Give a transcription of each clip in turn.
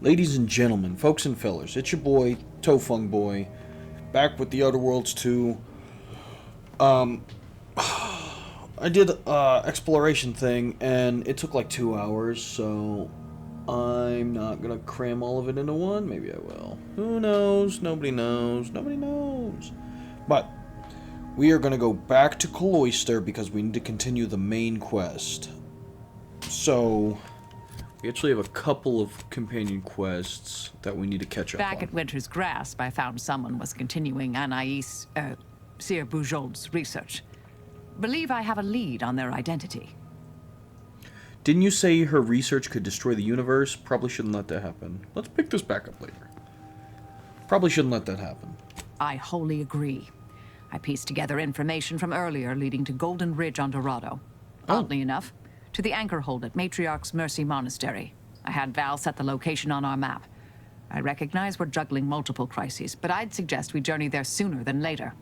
Ladies and gentlemen, folks and fellers, it's your boy, Tofung Boy, back with the Outer Worlds 2. I did exploration thing, and it took like 2 hours, so I'm not gonna cram all of it into one. Maybe I will. Who knows? Nobody knows. Nobody knows. But we are gonna go back to Cloister because we need to continue the main quest. So we actually have a couple of companion quests that we need to catch up on. Back at Winter's Grasp, I found someone was continuing Anais, Sir Bujold's research. Believe I have a lead on their identity. Didn't you say her research could destroy the universe? Probably shouldn't let that happen. Let's pick this back up later. Probably shouldn't let that happen. I wholly agree. I pieced together information from earlier leading to Golden Ridge on Dorado. Oddly enough, to the anchor hold at Matriarch's Mercy Monastery. I had Val set the location on our map. I recognize we're juggling multiple crises, but I'd suggest we journey there sooner than later.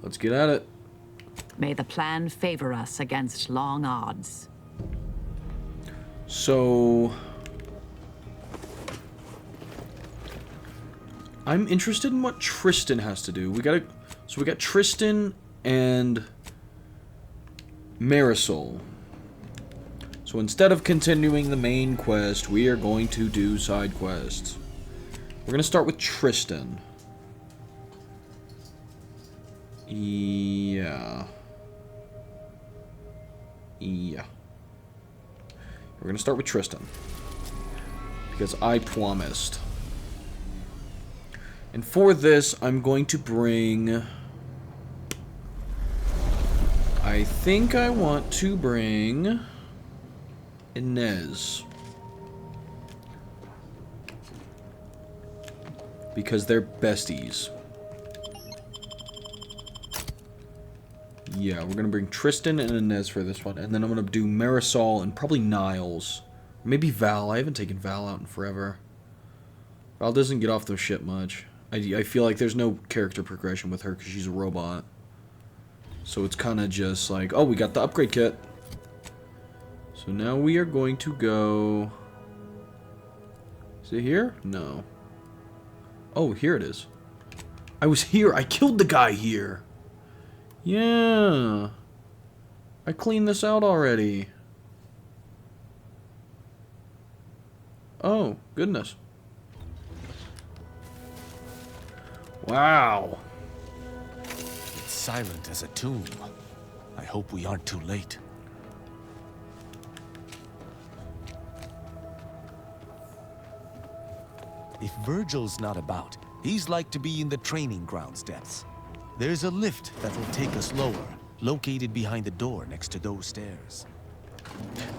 Let's get at it. May the plan favor us against long odds. So I'm interested in what Tristan has to do. We got Tristan and Marisol. So instead of continuing the main quest, we are going to do side quests. We're going to start with Tristan. Yeah. We're going to start with Tristan. Because I promised. And for this, I'm going to bring... I think I want to bring... Inez. Because they're besties. Yeah, we're going to bring Tristan and Inez for this one. And then I'm going to do Marisol and probably Niles. Maybe Val. I haven't taken Val out in forever. Val doesn't get off the ship much. I feel like there's no character progression with her because she's a robot. So it's kind of just like, oh, we got the upgrade kit. So now we are going to go... Is it here? No. Oh, here it is. I was here. I killed the guy here. Yeah. I cleaned this out already. Oh, goodness. Wow. It's silent as a tomb. I hope we aren't too late. If Virgil's not about, he's like to be in the training grounds depths. There's a lift that'll take us lower, located behind the door next to those stairs.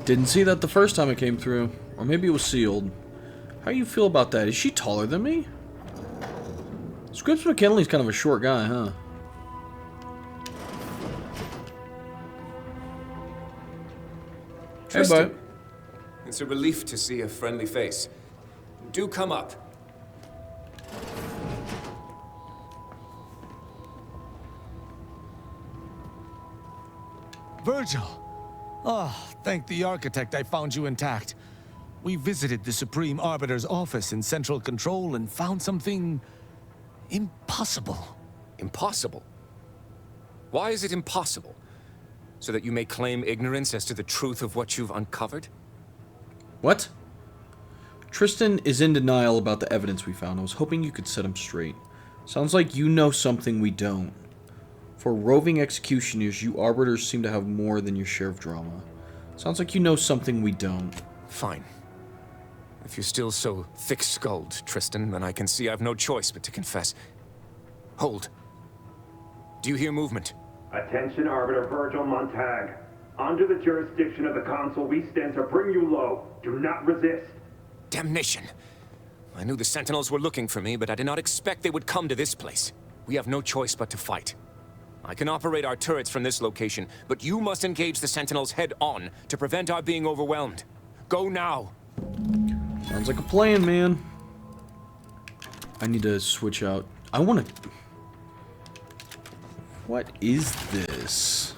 Didn't see that the first time it came through. Or maybe it was sealed. How do you feel about that? Is she taller than me? Squibs McKinnley's kind of a short guy, huh? Tristan, hey, bud. it's a relief to see a friendly face. Do come up. Virgil! Ah, thank the architect I found you intact. We visited the Supreme Arbiter's office in Central Control and found something... impossible. Impossible? Why is it impossible? So that you may claim ignorance as to the truth of what you've uncovered? What? Tristan is in denial about the evidence we found. I was hoping you could set him straight. Sounds like you know something we don't. For roving executioners, you arbiters seem to have more than your share of drama. Sounds like you know something we don't. Fine. If you're still so thick-skulled, Tristan, then I can see I've no choice but to confess. Hold. Do you hear movement? Attention, Arbiter Virgil Montag. Under the jurisdiction of the Council, we stand to bring you low. Do not resist. Damnation! I knew the Sentinels were looking for me, but I did not expect they would come to this place. We have no choice but to fight. I can operate our turrets from this location, but you must engage the Sentinels head-on to prevent our being overwhelmed. Go now! Sounds like a plan, man. I need to switch out. I want to... What is this?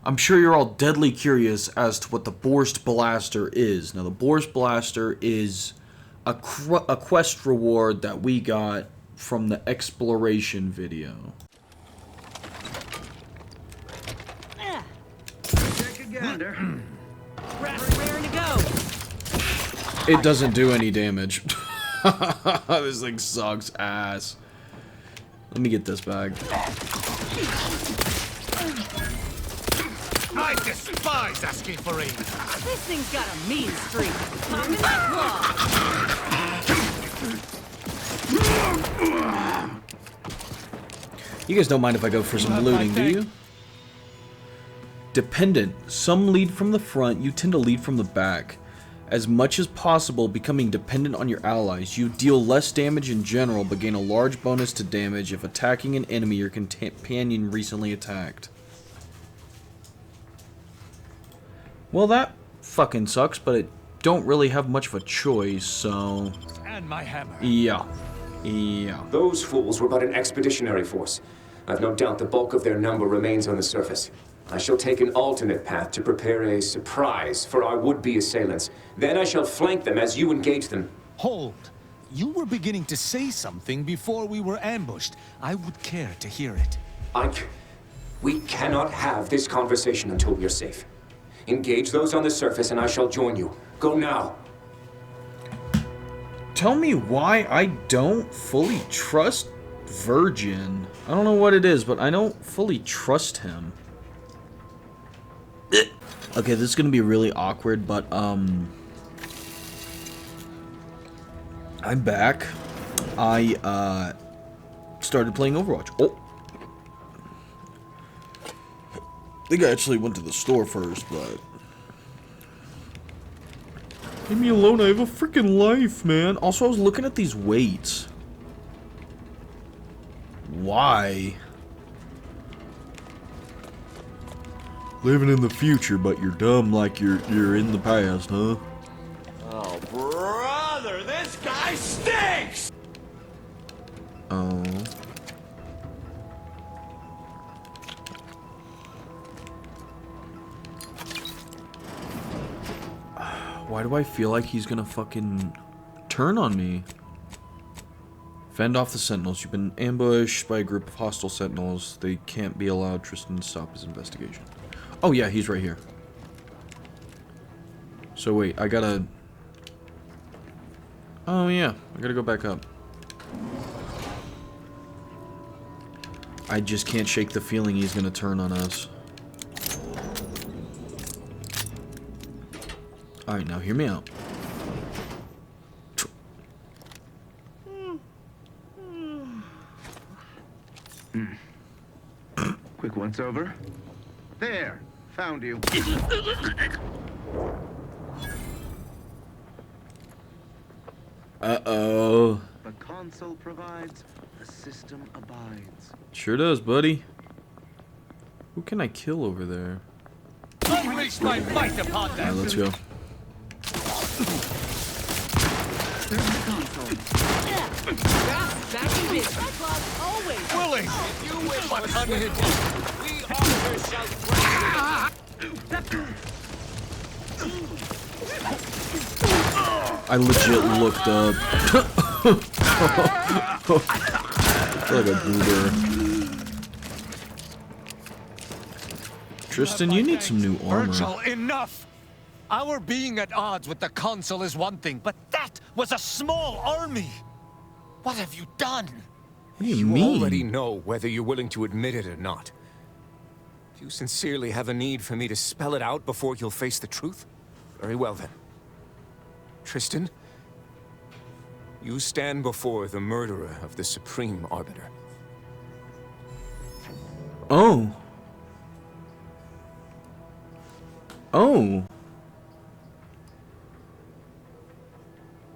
I'm sure you're all deadly curious as to what the Borst Blaster is. Now, the Borst Blaster is a quest reward that we got from the exploration video. Take a gander. Raring to go. It doesn't do any damage. This thing sucks ass. Let me get this bag. I despise asking for aid. This thing's got a mean streak. Pop in that claw. You guys don't mind if I go for some looting, do you? Dependent. Some lead from the front, you tend to lead from the back. As much as possible, becoming dependent on your allies. You deal less damage in general, but gain a large bonus to damage if attacking an enemy your companion recently attacked. Well, that fucking sucks, but I don't really have much of a choice, so... And my hammer. Yeah. Those fools were but an expeditionary force. I've no doubt the bulk of their number remains on the surface. I shall take an alternate path to prepare a surprise for our would-be assailants. Then I shall flank them as you engage them. Hold. You were beginning to say something before we were ambushed. I would care to hear it. We cannot have this conversation until we are safe. Engage those on the surface and I shall join you. Go now. Tell me why I don't fully trust Virgin. I don't know what it is, but I don't fully trust him. Okay, this is gonna be really awkward, but I'm back. I started playing Overwatch. Oh, I think I actually went to the store first, but leave me alone. I have a freaking life, man. Also, I was looking at these weights. Why? Living in the future, but you're dumb like you're in the past, huh? Oh, brother, this guy stinks! Oh. Why do I feel like he's gonna fucking turn on me? Fend off the sentinels. You've been ambushed by a group of hostile sentinels. They can't be allowed Tristan to stop his investigation. Oh yeah, he's right here. So wait, I gotta... Oh yeah, I gotta go back up. I just can't shake the feeling he's gonna turn on us. Alright, now hear me out. Quick once over. There, found you. Uh-oh. The console provides, the system abides. Sure does, buddy. Who can I kill over there? Unleash my might upon Alright, them. let's go. Back in business. Always. Willing. You wish But unhinged. we officers shall I legit looked up. I feel like a goober. Tristan, you need some new armor. Virgil, enough! Our being at odds with the Consul is one thing, but that was a small army! What have you done? What do you You mean? already know whether you're willing to admit it or not. Do you sincerely have a need for me to spell it out before you'll face the truth? Very well then. Tristan, you stand before the murderer of the Supreme Arbiter. Oh. Oh.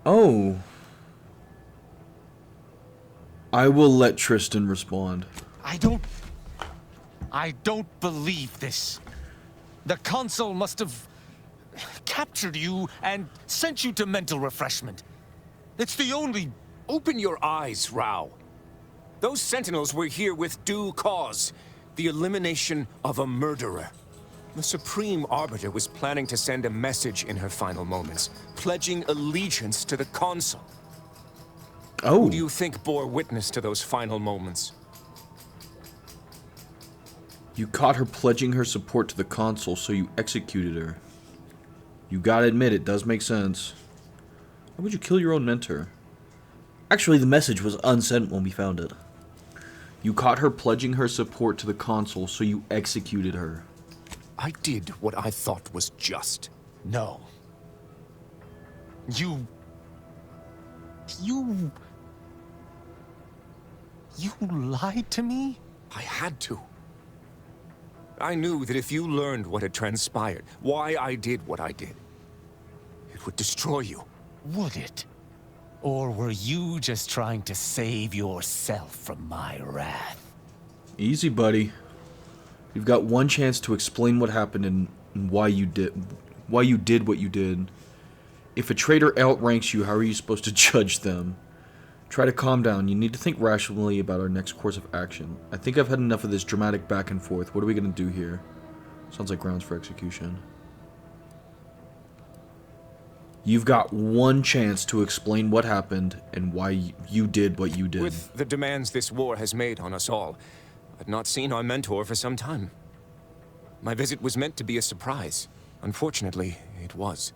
Oh. I will let Tristan respond. I don't believe this. The Consul must have captured you and sent you to mental refreshment. It's the only... Open your eyes, Rao. Those sentinels were here with due cause. The elimination of a murderer. The Supreme Arbiter was planning to send a message in her final moments, pledging allegiance to the Consul. Oh. Who do you think bore witness to those final moments? You caught her pledging her support to the Consul, so you executed her. You gotta admit, it does make sense. Why would you kill your own mentor? Actually, the message was unsent when we found it. You caught her pledging her support to the Consul, so you executed her. I did what I thought was just. No. You lied to me? I had to. I knew that if you learned what had transpired, why I did what I did, it would destroy you. Would it? Or were you just trying to save yourself from my wrath? Easy, buddy. You've got one chance to explain what happened and why you did what you did. If a traitor outranks you, how are you supposed to judge them? Try to calm down. You need to think rationally about our next course of action. I think I've had enough of this dramatic back and forth. What are we gonna do here? Sounds like grounds for execution. You've got one chance to explain what happened and why you did what you did. With the demands this war has made on us all, I'd not seen our mentor for some time. My visit was meant to be a surprise. Unfortunately, it was.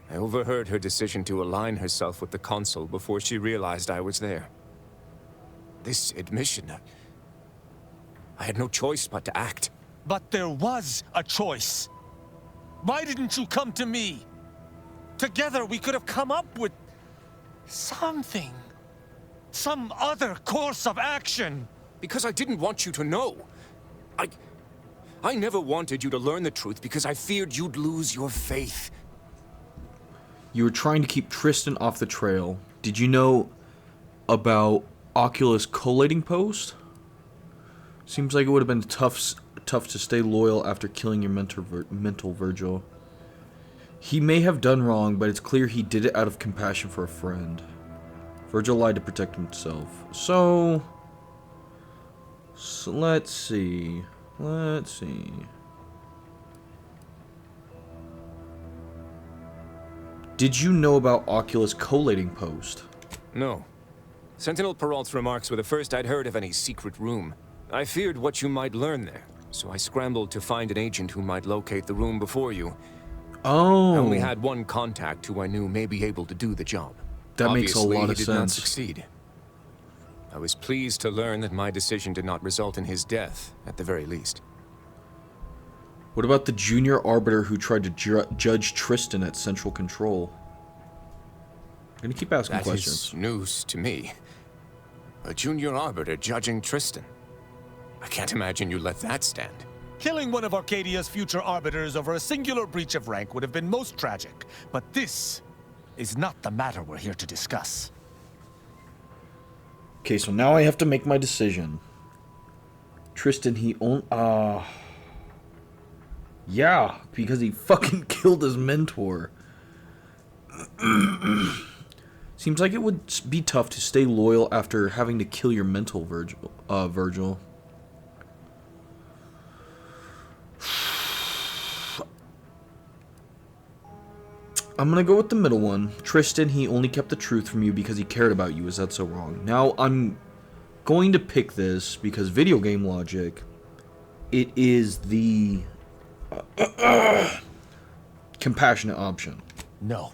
I overheard her decision to align herself with the Consul before she realized I was there. This admission, I had no choice but to act. But there was a choice. Why didn't you come to me? Together we could have come up with something. Some other course of action. Because I didn't want you to know. I never wanted you to learn the truth because I feared you'd lose your faith. You were trying to keep Tristan off the trail. Did you know about Oculus collating post? Seems like it would have been tough to stay loyal after killing your mental Virgil. He may have done wrong, but it's clear he did it out of compassion for a friend. Virgil lied to protect himself. So let's see. Did you know about Oculus collating post? No. Sentinel Peralt's remarks were the first I'd heard of any secret room. I feared what you might learn there, so I scrambled to find an agent who might locate the room before you. Oh. I only had one contact who I knew may be able to do the job. That makes a lot of he did not sense. succeed. I was pleased to learn that my decision did not result in his death, at the very least. What about the junior arbiter who tried to judge Tristan at Central Control? I'm gonna keep asking questions. That is news to me. A junior arbiter judging Tristan. I can't imagine you let that stand. Killing one of Arcadia's future arbiters over a singular breach of rank would have been most tragic. But this is not the matter we're here to discuss. Okay, so now I have to make my decision. Tristan, he yeah, because he fucking killed his mentor. Seems like it would be tough to stay loyal after having to kill your mental Virgil. I'm gonna go with the middle one. Tristan, he only kept the truth from you because he cared about you. Is that so wrong? Now, I'm going to pick this because video game logic, it is the compassionate option. No.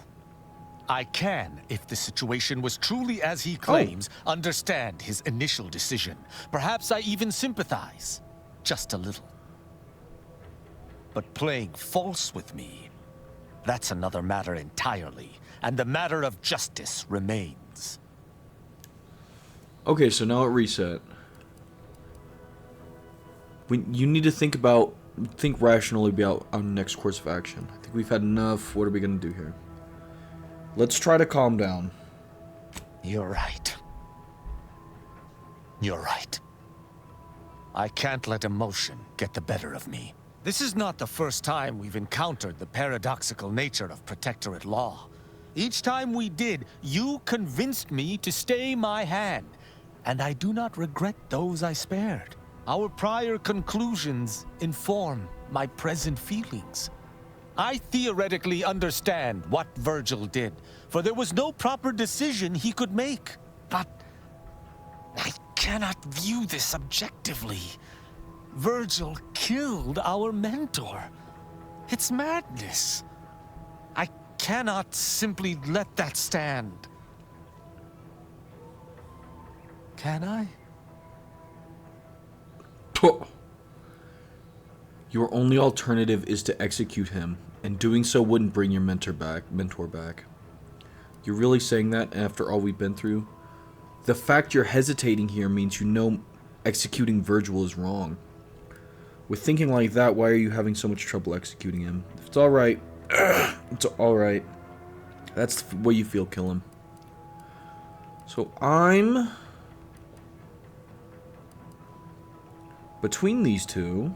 I can, if the situation was truly as he claims, understand his initial decision. Perhaps I even sympathize. Just a little. But playing false with me, that's another matter entirely, and the matter of justice remains. Okay, so now it reset. You need to think rationally about our next course of action. I think we've had enough. What are we gonna do here? Let's try to calm down. You're right. You're right. I can't let emotion get the better of me. This is not the first time we've encountered the paradoxical nature of Protectorate law. Each time we did, you convinced me to stay my hand, and I do not regret those I spared. Our prior conclusions inform my present feelings. I theoretically understand what Virgil did, for there was no proper decision he could make. But I cannot view this objectively. Virgil killed our mentor. It's madness. I cannot simply let that stand. Can I? Your only alternative is to execute him, and doing so wouldn't bring your mentor back. You're really saying that after all we've been through? The fact you're hesitating here means you know executing Virgil is wrong. With thinking like that, why are you having so much trouble executing him? If it's alright, it's alright. That's the way you feel, kill him. So I'm between these two.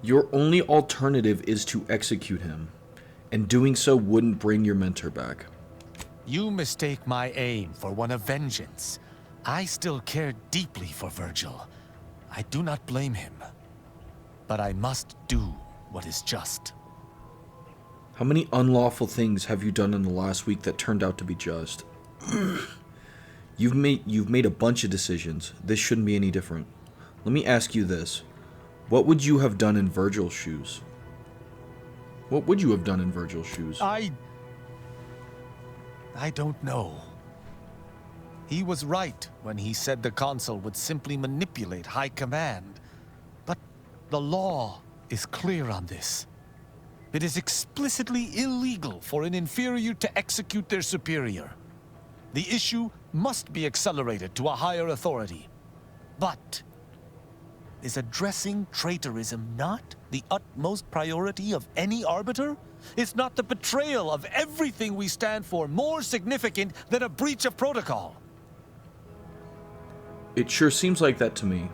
Your only alternative is to execute him, and doing so wouldn't bring your mentor back. You mistake my aim for one of vengeance. I still care deeply for Virgil. I do not blame him. But I must do what is just. How many unlawful things have you done in the last week that turned out to be just? You've made a bunch of decisions. This shouldn't be any different. Let me ask you this. What would you have done in Virgil's shoes? What would you have done in Virgil's shoes? I don't know. He was right when he said the Consul would simply manipulate High Command. But the law is clear on this. It is explicitly illegal for an inferior to execute their superior. The issue must be accelerated to a higher authority. But is addressing traitorism not the utmost priority of any arbiter? Is not the betrayal of everything we stand for more significant than a breach of protocol? It sure seems like that to me.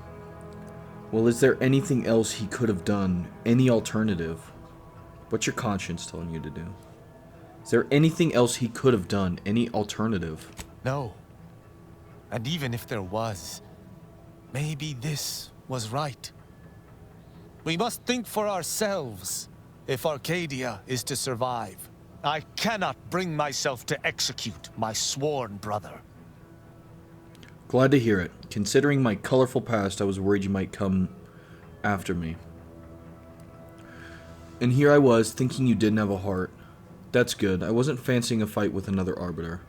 Well, is there anything else he could have done? Any alternative? What's your conscience telling you to do? Is there anything else he could have done? Any alternative? No. And even if there was, maybe this was right. We must think for ourselves if Arcadia is to survive. I cannot bring myself to execute my sworn brother. Glad to hear it. Considering my colorful past, I was worried you might come after me. And here I was, thinking you didn't have a heart. That's good. I wasn't fancying a fight with another arbiter.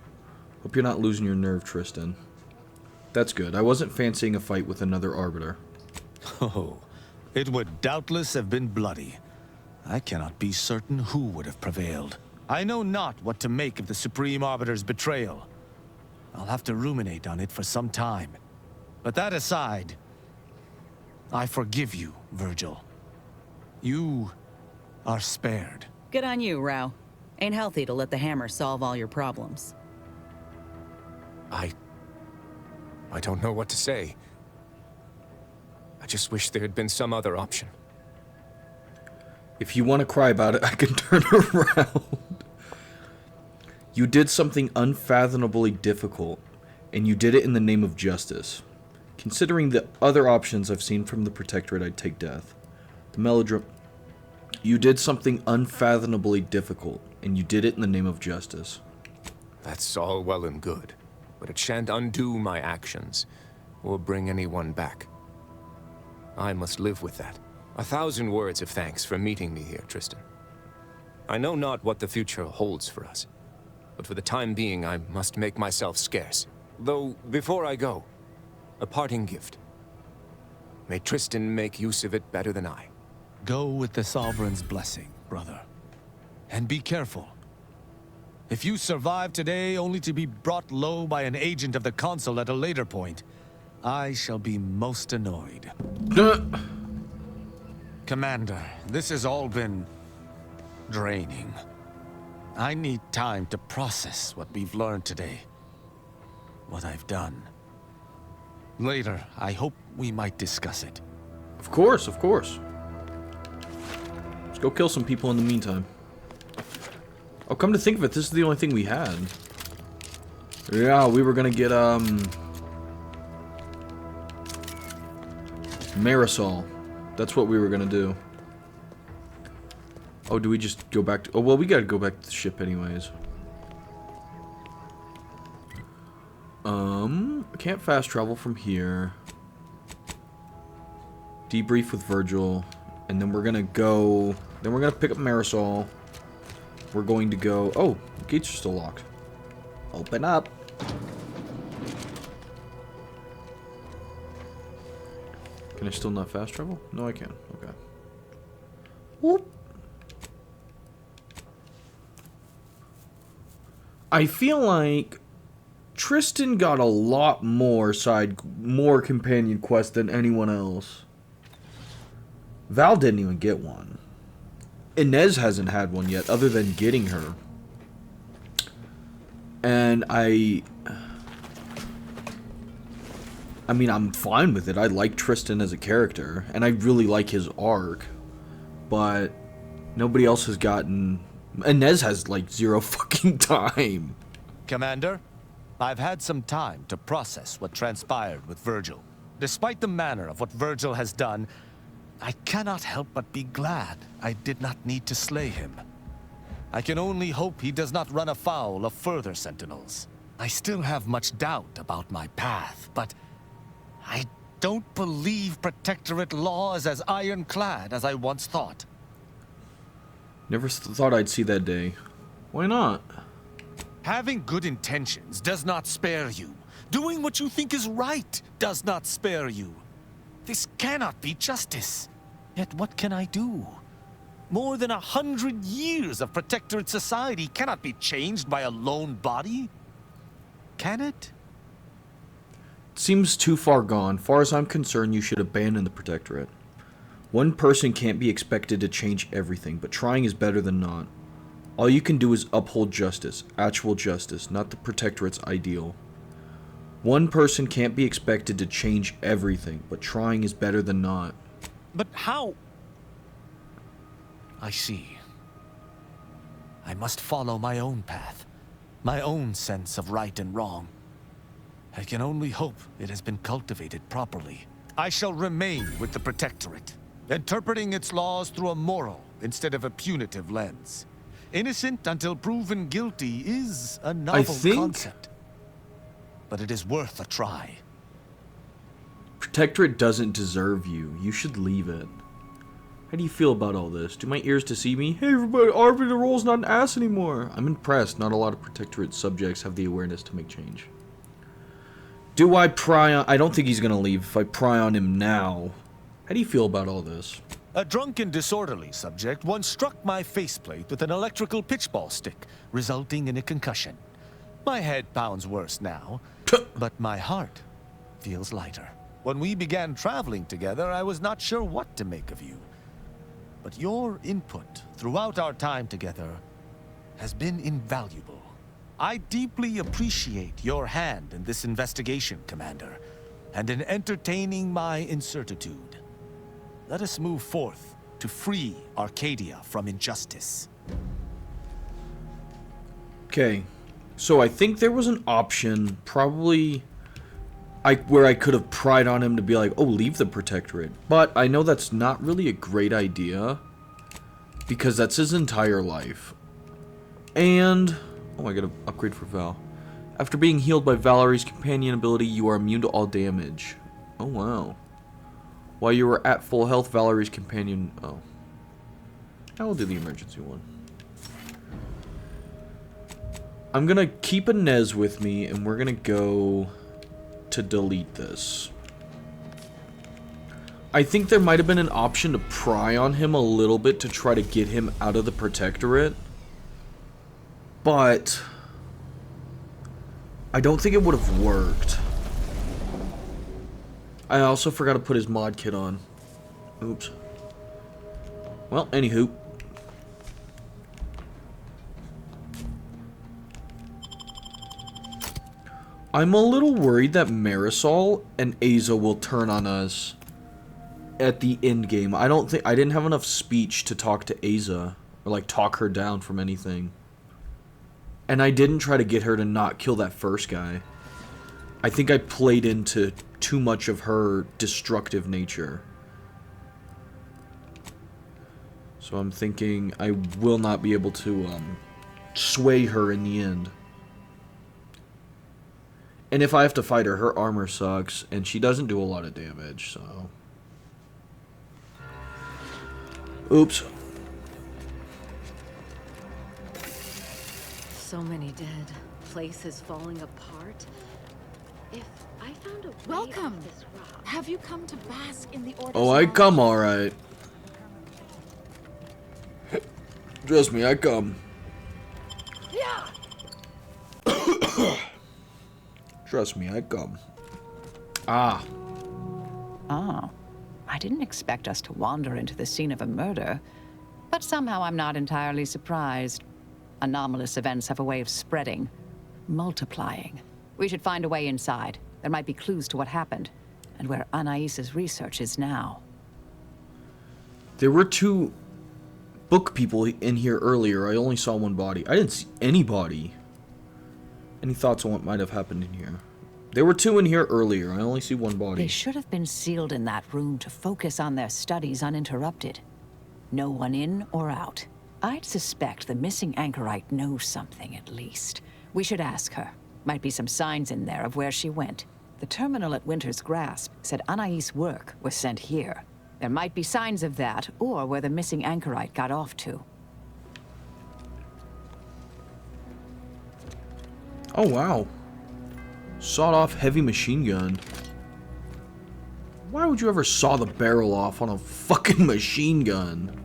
Hope you're not losing your nerve, Tristan. That's good. I wasn't fancying a fight with another arbiter. Oh, it would doubtless have been bloody. I cannot be certain who would have prevailed. I know not what to make of the Supreme Arbiter's betrayal. I'll have to ruminate on it for some time. But that aside, I forgive you, Virgil. You are spared. Good on you, Rao. Ain't healthy to let the hammer solve all your problems. I don't know what to say. I just wish there had been some other option. If you want to cry about it, I can turn around. You did something unfathomably difficult, and you did it in the name of justice. Considering the other options I've seen from the Protectorate, I'd take death. The melodrama... You did something unfathomably difficult, and you did it in the name of justice. That's all well and good, but it shan't undo my actions, or bring anyone back. I must live with that. 1,000 words of thanks for meeting me here, Tristan. I know not what the future holds for us, but for the time being I must make myself scarce. Though, before I go, a parting gift. May Tristan make use of it better than I. Go with the Sovereign's blessing, brother. And be careful. If you survive today only to be brought low by an agent of the Consul at a later point, I shall be most annoyed. Commander, this has all been draining. I need time to process what we've learned today. What I've done. Later, I hope we might discuss it. Of course, of course. Let's go kill some people in the meantime. Oh, come to think of it, this is the only thing we had. Yeah, we were gonna get, Marisol. That's what we were gonna do. Oh, do we just go back to... Oh, well, we gotta go back to the ship anyways. I can't fast travel from here. Debrief with Virgil. And then we're gonna go... Then we're gonna pick up Marisol. We're going to go... Oh, the gates are still locked. Open up. Can I still not fast travel? No, I can. Okay. Whoop. I feel like Tristan got a lot more companion quests than anyone else. Val didn't even get one. Inez hasn't had one yet, other than getting her. And I mean, I'm fine with it. I like Tristan as a character, and I really like his arc. But nobody else has gotten... Inez has, like, 0 fucking time. Commander, I've had some time to process what transpired with Virgil. Despite the manner of what Virgil has done, I cannot help but be glad I did not need to slay him. I can only hope he does not run afoul of further Sentinels. I still have much doubt about my path, but I don't believe Protectorate law is as ironclad as I once thought. Never thought I'd see that day. Why not? Having good intentions does not spare you. Doing what you think is right does not spare you. This cannot be justice. Yet what can I do? More than 100 years of Protectorate society cannot be changed by a lone body. Can it? Seems too far gone. Far as I'm concerned, you should abandon the Protectorate. One person can't be expected to change everything, but trying is better than not. All you can do is uphold justice, actual justice, not the Protectorate's ideal. One person can't be expected to change everything, but trying is better than not. But how? I see. I must follow my own path, my own sense of right and wrong. I can only hope it has been cultivated properly. I shall remain with the Protectorate, interpreting its laws through a moral instead of a punitive lens. Innocent until proven guilty is a novel concept, but it is worth a try. Protectorate doesn't deserve you. You should leave it. How do you feel about all this? Do my ears deceive me? Hey everybody, Arbiter role's not an ass anymore. I'm impressed. Not a lot of Protectorate subjects have the awareness to make change. Do I pry on... I don't think he's gonna leave if I pry on him now. How do you feel about all this? A drunken, disorderly subject once struck my faceplate with an electrical pitchball stick, resulting in a concussion. My head pounds worse now, but my heart feels lighter. When we began traveling together, I was not sure what to make of you. But your input throughout our time together has been invaluable. I deeply appreciate your hand in this investigation, Commander, and in entertaining my incertitude. Let us move forth to free Arcadia from injustice. Okay, so I think there was an option, probably, where I could have pried on him to be like, oh, leave the Protectorate. But I know that's not really a great idea, because that's his entire life. And, oh, I gotta upgrade for Val. After being healed by Valerie's companion ability, you are immune to all damage. Oh, wow. While you were at full health, Valerie's companion... Oh. I will do the emergency one. I'm gonna keep Inez with me, and we're gonna go to delete this. I think there might have been an option to pry on him a little bit to try to get him out of the Protectorate. But I don't think it would have worked. I also forgot to put his mod kit on. Oops. Well, anywho. I'm a little worried that Marisol and Aza will turn on us at the end game. I didn't have enough speech to talk to Aza or like talk her down from anything. And I didn't try to get her to not kill that first guy. I think I played into too much of her destructive nature. So I'm thinking I will not be able to sway her in the end. And if I have to fight her, her armor sucks, and she doesn't do a lot of damage, so... Oops. So many dead. Place is falling apart. If I found a way Welcome. off this rock... Have you come to bask in the Order's Oh, I knowledge? come alright. Trust me, I come. Yeah. Trust me, I come. Ah. Oh. I didn't expect us to wander into the scene of a murder, but somehow I'm not entirely surprised. Anomalous events have a way of spreading, multiplying. We should find a way inside. There might be clues to what happened, and where Anais's research is now. There were 2 book people in here earlier. I only saw one body. I didn't see any body. Any thoughts on what might have happened in here? There were 2 in here earlier. I only see one body. They should have been sealed in that room to focus on their studies uninterrupted. No one in or out. I'd suspect the missing anchorite knows something, at least. We should ask her. Might be some signs in there of where she went. The terminal at Winter's Grasp said Anais' work was sent here. There might be signs of that, or where the missing anchorite got off to. Oh, wow. Sawed-off heavy machine gun. Why would you ever saw the barrel off on a fucking machine gun?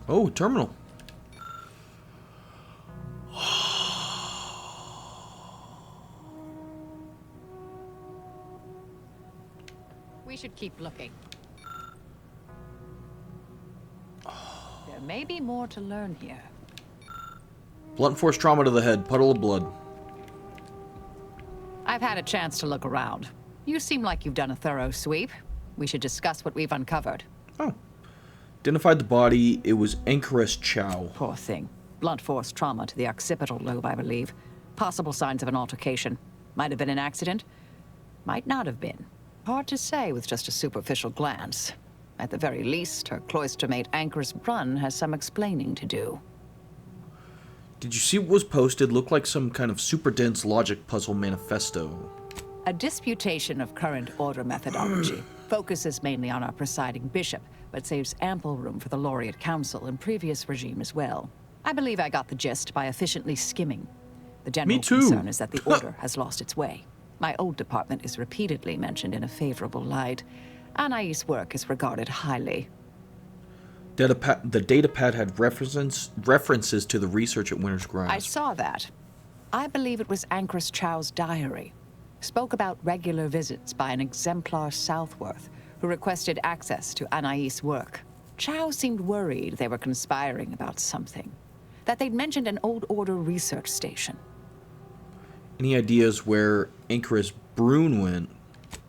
Oh, terminal. We should keep looking. There may be more to learn here. Blunt force trauma to the head. Puddle of blood. I've had a chance to look around. You seem like you've done a thorough sweep. We should discuss what we've uncovered. Oh. Identified the body. It was Anchoress Chow. Poor thing. Blunt force trauma to the occipital lobe, I believe. Possible signs of an altercation. Might have been an accident. Might not have been. Hard to say with just a superficial glance. At the very least, her cloister mate Anchoress Brunn has some explaining to do. Did you see what was posted? Looked like some kind of super dense logic puzzle manifesto. A disputation of current order methodology focuses mainly on our presiding bishop, but saves ample room for the laureate council and previous regime as well. I believe I got the gist by efficiently skimming. The general concern is that the order has lost its way. My old department is repeatedly mentioned in a favorable light. Anais' work is regarded highly. The datapad had references to the research at Winter's Grasp. I saw that. I believe it was Anchoress Chow's diary. Spoke about regular visits by an exemplar Southworth, who requested access to Anais' work. Chow seemed worried they were conspiring about something. That they'd mentioned an old order research station. Any ideas where Anchoress Brune went?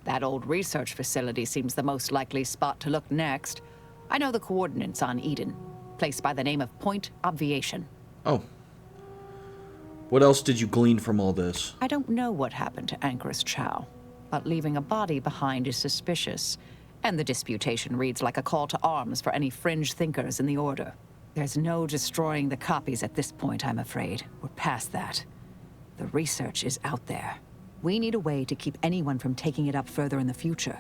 That old research facility seems the most likely spot to look next. I know the coordinates on Eden. Place by the name of Point Obviation. Oh. What else did you glean from all this? I don't know what happened to Anchoress Chow, but leaving a body behind is suspicious, and the disputation reads like a call to arms for any fringe thinkers in the Order. There's no destroying the copies at this point, I'm afraid. We're past that. The research is out there. We need a way to keep anyone from taking it up further in the future.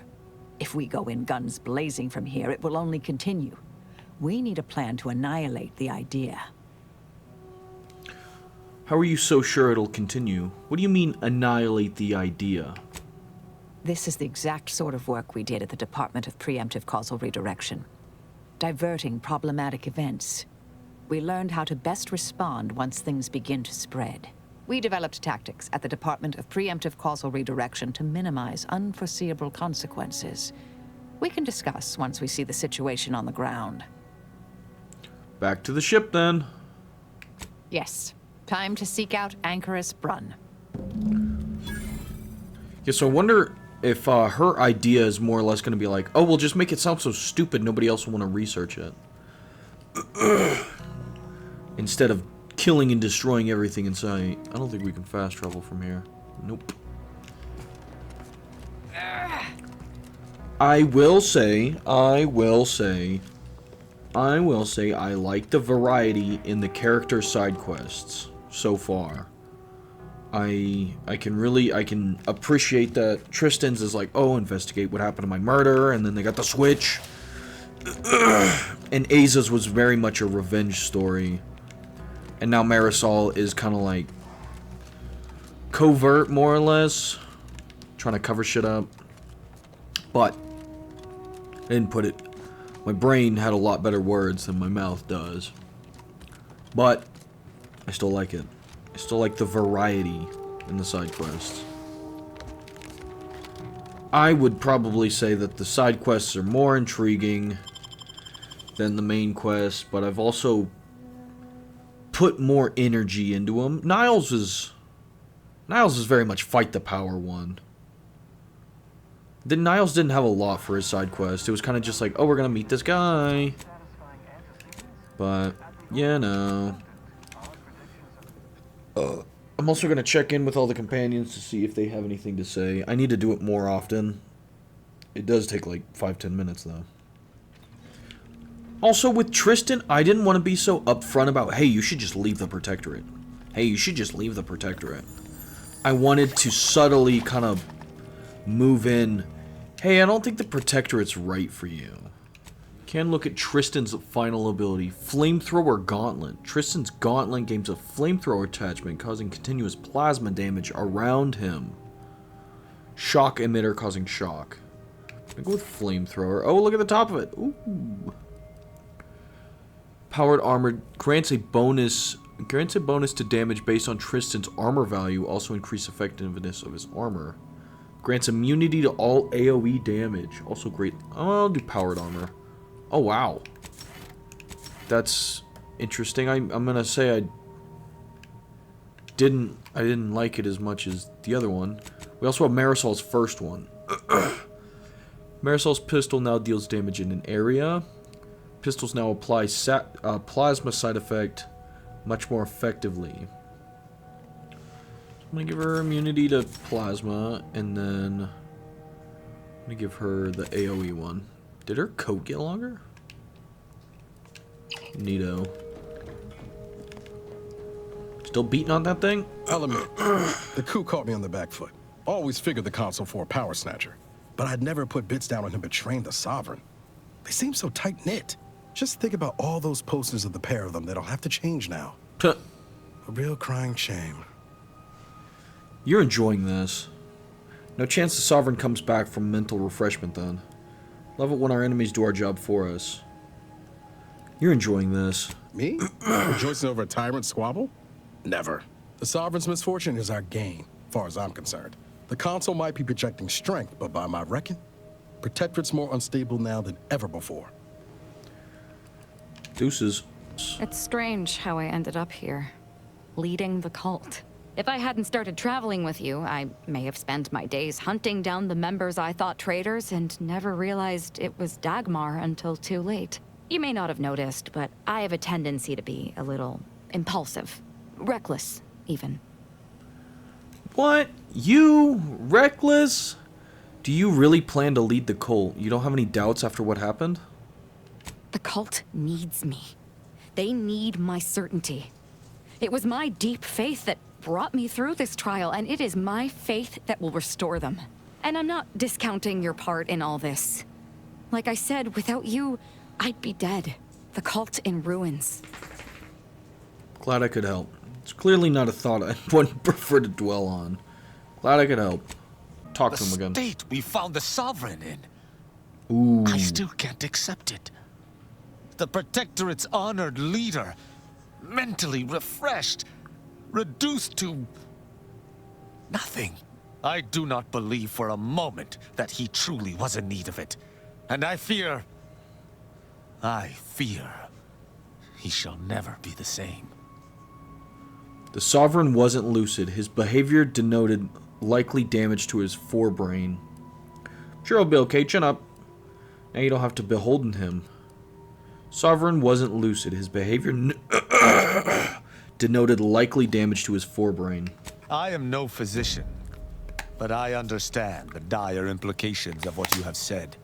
If we go in guns blazing from here, it will only continue. We need a plan to annihilate the idea. How are you so sure it'll continue? What do you mean, annihilate the idea? This is the exact sort of work we did at the Department of Preemptive Causal Redirection. Diverting problematic events. We learned how to best respond once things begin to spread. We developed tactics at the Department of Preemptive Causal Redirection to minimize unforeseeable consequences. We can discuss once we see the situation on the ground. Back to the ship, then. Yes. Time to seek out Anchoress Brunn. Yeah, so I wonder if her idea is more or less going to be like, oh, we'll just make it sound so stupid nobody else will want to research it. Instead of killing and destroying everything in sight. I don't think we can fast travel from here. Nope. I will say I like the variety in the character side quests so far. I can appreciate that Tristan's is like, oh, investigate what happened to my murder, and then they got the switch. And Aza's was very much a revenge story. And now Marisol is kind of like covert, more or less. Trying to cover shit up. But I didn't put it. My brain had a lot better words than my mouth does. But I still like it. I still like the variety in the side quests. I would probably say that the side quests are more intriguing than the main quest, but I've also put more energy into them. Niles is very much fight the power one. Niles didn't have a lot for his side quest. It was kind of just like, oh, we're gonna meet this guy. But, you know. I'm also gonna check in with all the companions to see if they have anything to say. I need to do it more often. It does take like 5-10 minutes though. Also with Tristan, I didn't want to be so upfront about, hey, you should just leave the Protectorate. Hey, you should just leave the Protectorate. I wanted to subtly kind of move in, hey, I don't think the Protectorate's right for you. Can look at Tristan's final ability, Flamethrower Gauntlet. Tristan's Gauntlet gains a flamethrower attachment, causing continuous plasma damage around him. Shock emitter causing shock. I'm gonna go with Flamethrower. Oh, look at the top of it. Ooh. Powered armor grants a bonus to damage based on Tristan's armor value. Also increase effectiveness of his armor. Grants immunity to all AoE damage. Also great. I'll do powered armor. Oh wow, that's interesting. I'm gonna say I didn't like it as much as the other one. We also have Marisol's first one. Marisol's pistol now deals damage in an area. Pistols now apply plasma side effect much more effectively. I'm gonna give her immunity to plasma, and then I'm gonna give her the AoE one. Did her coat get longer? Neato. Still beating on that thing? I'll admit, the coup caught me on the back foot. Always figured the console for a power snatcher, but I'd never put bits down on him betraying the Sovereign. They seem so tight-knit. Just think about all those posters of the pair of them that'll have to change now. A real crying shame. You're enjoying this. No chance the Sovereign comes back from mental refreshment then. Love it when our enemies do our job for us. You're enjoying this. Me? Rejoicing over a tyrant squabble? Never. The Sovereign's misfortune is our gain, far as I'm concerned. The console might be projecting strength, but by my reckon, Protectorate's more unstable now than ever before. Deuces. It's strange how I ended up here, leading the cult. If I hadn't started traveling with you, I may have spent my days hunting down the members I thought traitors and never realized it was Dagmar until too late. You may not have noticed, but I have a tendency to be a little impulsive. Reckless, even. What? You? Reckless? Do you really plan to lead the cult? You don't have any doubts after what happened? The cult needs me. They need my certainty. It was my deep faith that brought me through this trial, and it is my faith that will restore them. And I'm not discounting your part in all this. Like I said, without you, I'd be dead. The cult in ruins. Glad I could help. It's clearly not a thought I would prefer to dwell on. Glad I could help. Talk to him again. The state we found the Sovereign in. Ooh. I still can't accept it. The Protectorate's honored leader, mentally refreshed, reduced to nothing. I do not believe for a moment that he truly was in need of it. And I fear he shall never be the same. The Sovereign wasn't lucid. His behavior denoted likely damage to his forebrain. Sure, I'll be okay. Chin up. Now you don't have to beholden him. Sovereign wasn't lucid. His behavior denoted likely damage to his forebrain. I am no physician, but I understand the dire implications of what you have said.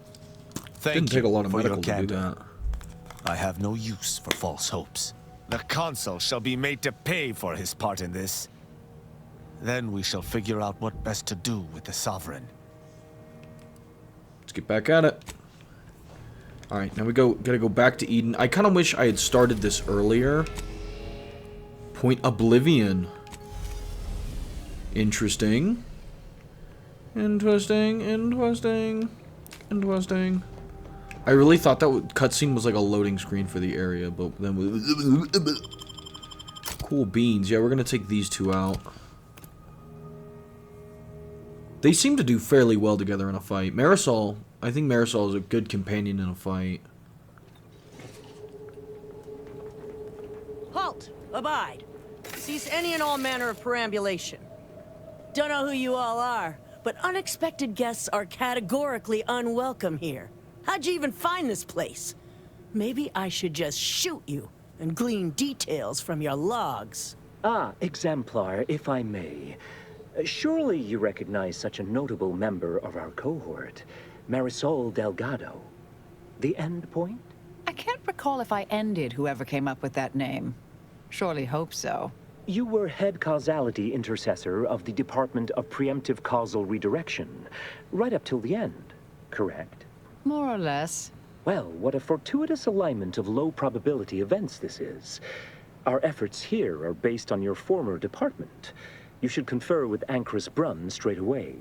Didn't take a lot of medical to do that. I have no use for false hopes. The consul shall be made to pay for his part in this. Then we shall figure out what best to do with the Sovereign. Let's get back at it. Alright, now we gotta go back to Eden. I kind of wish I had started this earlier. Point Oblivion. Interesting. Interesting. I really thought that cutscene was like a loading screen for the area, but then cool beans. Yeah, we're gonna take these two out. They seem to do fairly well together in a fight. Marisol, I think Marisol is a good companion in a fight. Halt! Abide! Cease any and all manner of perambulation. Don't know who you all are, but unexpected guests are categorically unwelcome here. How'd you even find this place? Maybe I should just shoot you and glean details from your logs. Ah, Exemplar, if I may. Surely you recognize such a notable member of our cohort, Marisol Delgado. The end point? I can't recall if I ended whoever came up with that name. Surely hope so. You were head causality intercessor of the Department of Preemptive Causal Redirection, right up till the end, correct? More or less. Well, what a fortuitous alignment of low probability events this is. Our efforts here are based on your former department. You should confer with Anchoress Brunn straight away.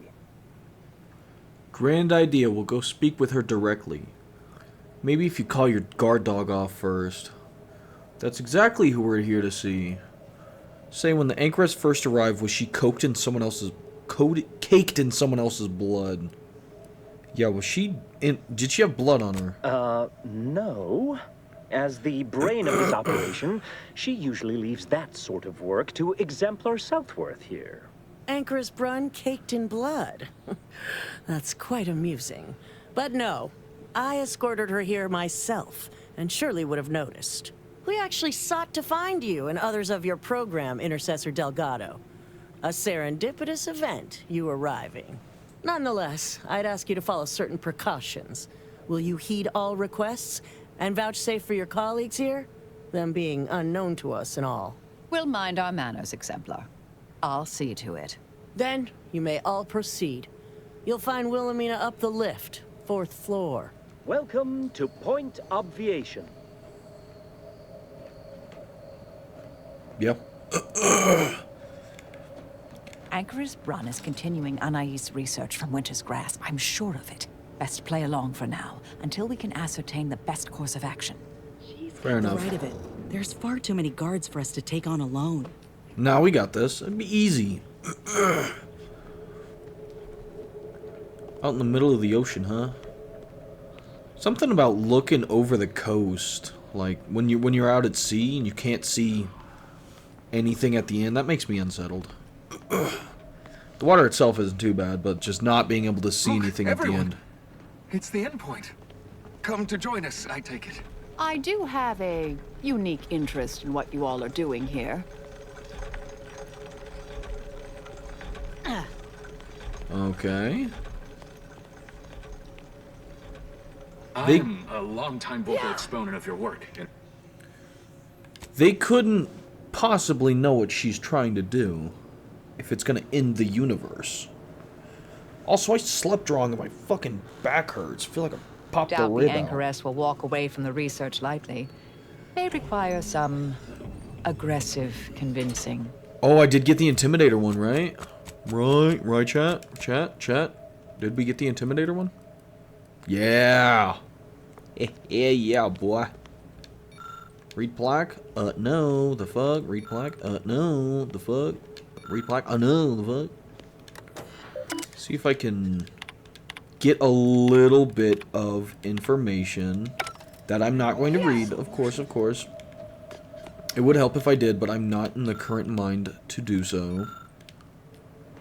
Grand idea. We'll go speak with her directly. Maybe if you call your guard dog off first. That's exactly who we're here to see. Say, when the Anchoress first arrived, was she caked in someone else's blood? Yeah, was she did she have blood on her? No. As the brain of this operation, she usually leaves that sort of work to Exemplar Southworth here. Anchoress Brunn caked in blood. That's quite amusing. But no, I escorted her here myself, and surely would have noticed. We actually sought to find you and others of your program, Intercessor Delgado. A serendipitous event, you arriving. Nonetheless, I'd ask you to follow certain precautions. Will you heed all requests, and vouchsafe for your colleagues here? Them being unknown to us and all. We'll mind our manners, Exemplar. I'll see to it. Then, you may all proceed. You'll find Wilhelmina up the lift, 4th floor. Welcome to Point Obviation. Yep. Anchoress Brunn is continuing Anais' research from Winter's Grasp. I'm sure of it. Best play along for now, until we can ascertain the best course of action. Fair enough. Right of it. There's far too many guards for us to take on alone. Nah, we got this. It'd be easy. Out in the middle of the ocean, huh? Something about looking over the coast, like when you're out at sea and you can't see anything at the end, that makes me unsettled. The water itself isn't too bad, but just not being able to see anything at the end. It's the end point. Come to join us, I take it. I do have a unique interest in what you all are doing here. Okay. I'm a long-time vocal exponent of your work. They couldn't possibly know what she's trying to do if it's gonna end the universe. Also, I slept wrong and my fucking back hurts. I feel like I popped a Doubt rib the out. Anchoress will walk away from the research lightly. May require some aggressive convincing. Oh, I did get the Intimidator one, right? Right, chat. Did we get the Intimidator one? Yeah. Yeah, boy. Read plaque? No. The fuck? Read plaque? No. The fuck? Read plaque? No. The fuck? See if I can get a little bit of information that I'm not going to read. Of course. It would help if I did, but I'm not in the current mind to do so.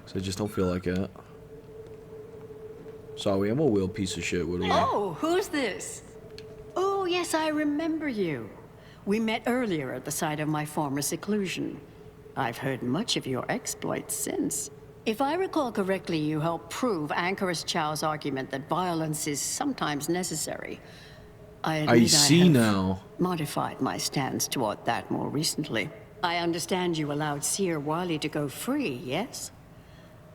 So I just don't feel like it. Sorry, I'm a real piece of shit. What are you? Oh, who's this? Oh, yes, I remember you. We met earlier at the site of my former seclusion. I've heard much of your exploits since. If I recall correctly, you helped prove Anchorus Chow's argument that violence is sometimes necessary. I see now. Modified my stance toward that more recently. I understand you allowed Seer Wiley to go free, yes?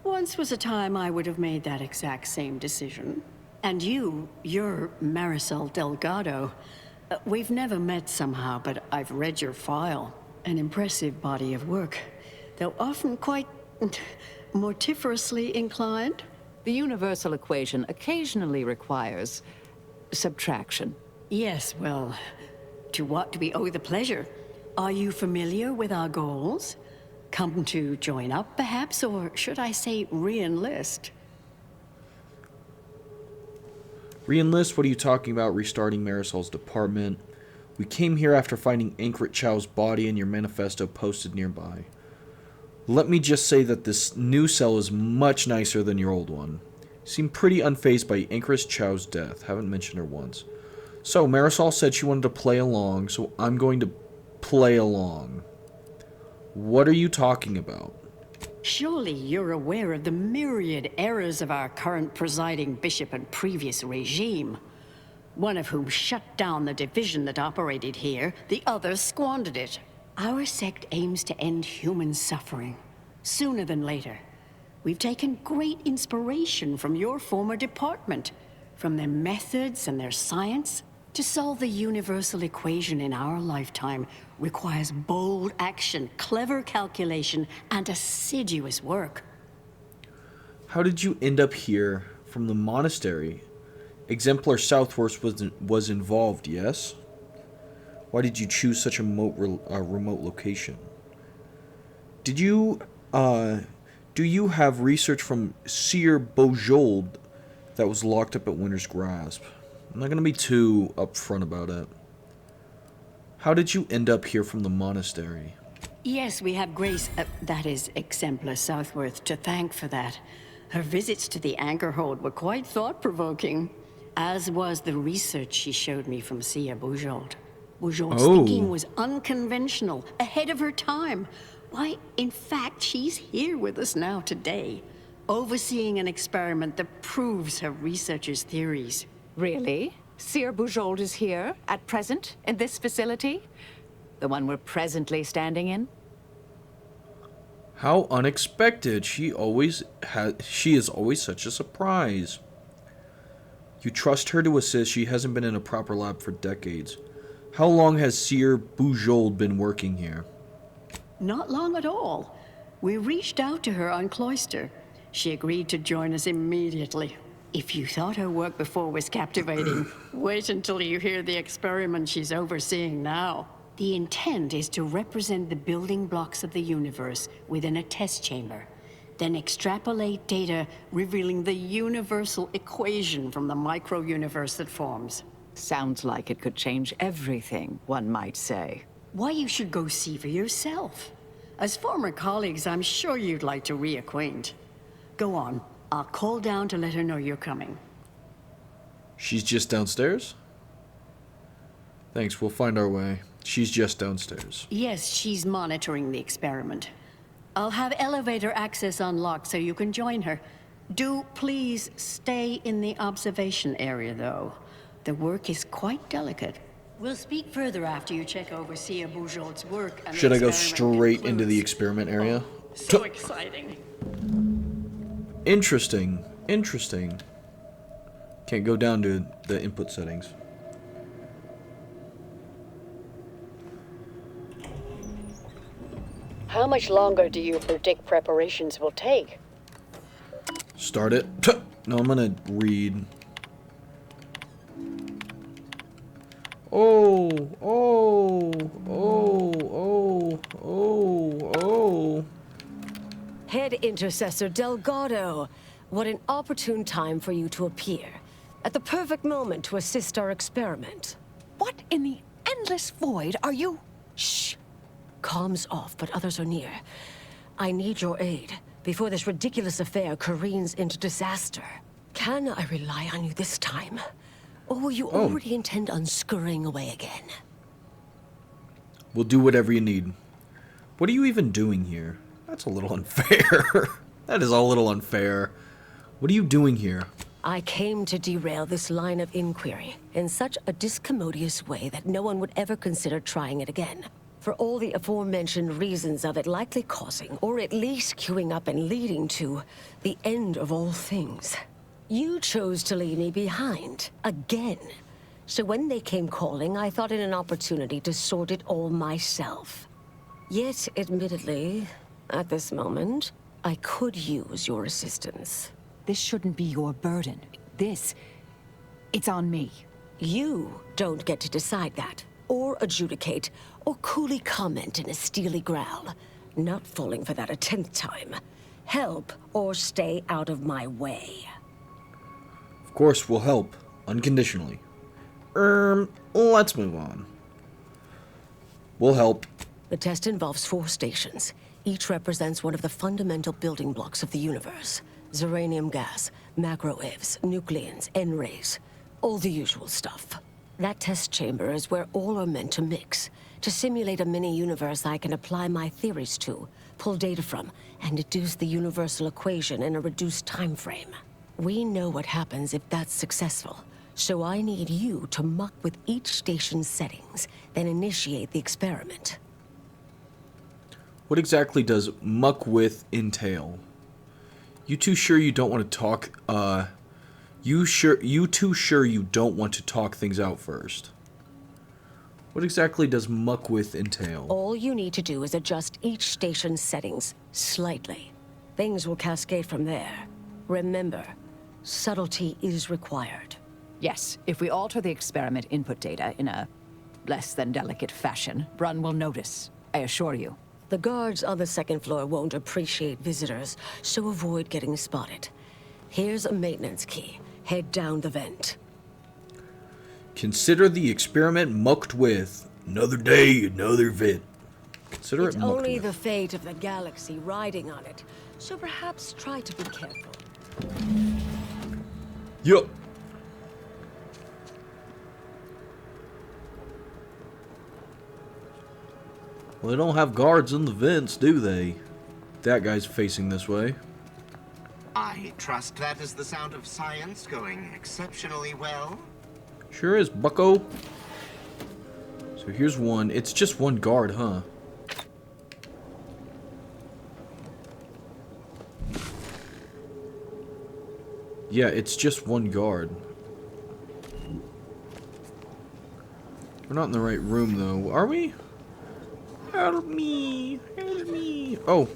Once was a time I would have made that exact same decision. And you're Marisol Delgado. We've never met somehow, but I've read your file. An impressive body of work, though often quite mortiferously inclined. The universal equation occasionally requires subtraction. Yes, well, to what do we owe the pleasure? Are you familiar with our goals? Come to join up, perhaps, or should I say re-enlist? Re-enlist? What are you talking about? Restarting Marisol's department? We came here after finding Ankrit Chow's body and your manifesto posted nearby. Let me just say that this new cell is much nicer than your old one. You seem pretty unfazed by Ankrit Chow's death. Haven't mentioned her once. So, Marisol said she wanted to play along, so I'm going to play along. What are you talking about? Surely you're aware of the myriad errors of our current presiding bishop and previous regime. One of whom shut down the division that operated here, the other squandered it. Our sect aims to end human suffering, sooner than later. We've taken great inspiration from your former department, from their methods and their science. To solve the universal equation in our lifetime requires bold action, clever calculation, and assiduous work. How did you end up here from the monastery? Exemplar Southwest was involved, yes? Why did you choose such a remote location? Did you, do you have research from Seer Bojold that was locked up at Winter's Grasp? I'm not going to be too upfront about it. How did you end up here from the monastery? Yes, we have Grace, that is Exemplar Southworth, to thank for that. Her visits to the Anchorhold were quite thought-provoking, as was the research she showed me from Seer Bojold. Bojold's thinking was unconventional, ahead of her time. Why, in fact, she's here with us now today, overseeing an experiment that proves her researcher's theories. Really? Seer Bojold is here, at present, in this facility? The one we're presently standing in? How unexpected. She is always such a surprise. You trust her to assist. She hasn't been in a proper lab for decades. How long has Seer Bojold been working here? Not long at all. We reached out to her on Cloister. She agreed to join us immediately. If you thought her work before was captivating, wait until you hear the experiment she's overseeing now. The intent is to represent the building blocks of the universe within a test chamber, then extrapolate data revealing the universal equation from the micro-universe that forms. Sounds like it could change everything, one might say. Why, you should go see for yourself. As former colleagues, I'm sure you'd like to reacquaint. Go on. I'll call down to let her know you're coming. She's just downstairs? Thanks, we'll find our way. She's just downstairs. Yes, she's monitoring the experiment. I'll have elevator access unlocked so you can join her. Do please stay in the observation area, though. The work is quite delicate. We'll speak further after you check over Seer Bojold's work. And should I go straight into the experiment area? Oh, so exciting. Interesting. Interesting. Can't go down to the input settings. How much longer do you predict preparations will take? Start it. No, I'm gonna read. Oh. Head Intercessor Delgado, what an opportune time for you to appear. At the perfect moment to assist our experiment. What in the endless void are you? Shh. Comms off, but others are near. I need your aid before this ridiculous affair careens into disaster. Can I rely on you this time? Or will you already intend on scurrying away again? We'll do whatever you need. What are you even doing here? That's a little unfair. That is a little unfair. What are you doing here? I came to derail this line of inquiry in such a discommodious way that no one would ever consider trying it again. For all the aforementioned reasons of it likely causing, or at least queuing up and leading to, the end of all things. You chose to leave me behind, again. So when they came calling, I thought it an opportunity to sort it all myself. Yet, admittedly, at this moment, I could use your assistance. This shouldn't be your burden. It's on me. You don't get to decide that, or adjudicate, or coolly comment in a steely growl. Not falling for that a 10th time. Help, or stay out of my way. Of course, we'll help. Unconditionally. Let's move on. We'll help. The test involves 4 stations. Each represents one of the fundamental building blocks of the universe. Zeranium gas, macro-ivs, nucleons, N-rays. All the usual stuff. That test chamber is where all are meant to mix. To simulate a mini-universe I can apply my theories to, pull data from, and deduce the universal equation in a reduced time frame. We know what happens if that's successful. So I need you to muck with each station's settings, then initiate the experiment. What exactly does muck with entail? You too sure you don't want to talk, you too sure you don't want to talk things out first? What exactly does muck with entail? All you need to do is adjust each station's settings, slightly. Things will cascade from there. Remember, subtlety is required. Yes, if we alter the experiment input data in a less than delicate fashion, Brunn will notice, I assure you. The guards on the 2nd floor won't appreciate visitors, so avoid getting spotted. Here's a maintenance key. Head down the vent. Consider the experiment mucked with. Another day, another vent. Consider it's it mucked only with. the fate of the galaxy riding on it, so perhaps try to be careful. Yup. Well, they don't have guards in the vents, do they? That guy's facing this way. I trust that is the sound of science going exceptionally well. Sure is, bucko. So here's one. It's just one guard, huh? Yeah, it's just one guard. We're not in the right room, though. Are we? Help me! Help me! Oh.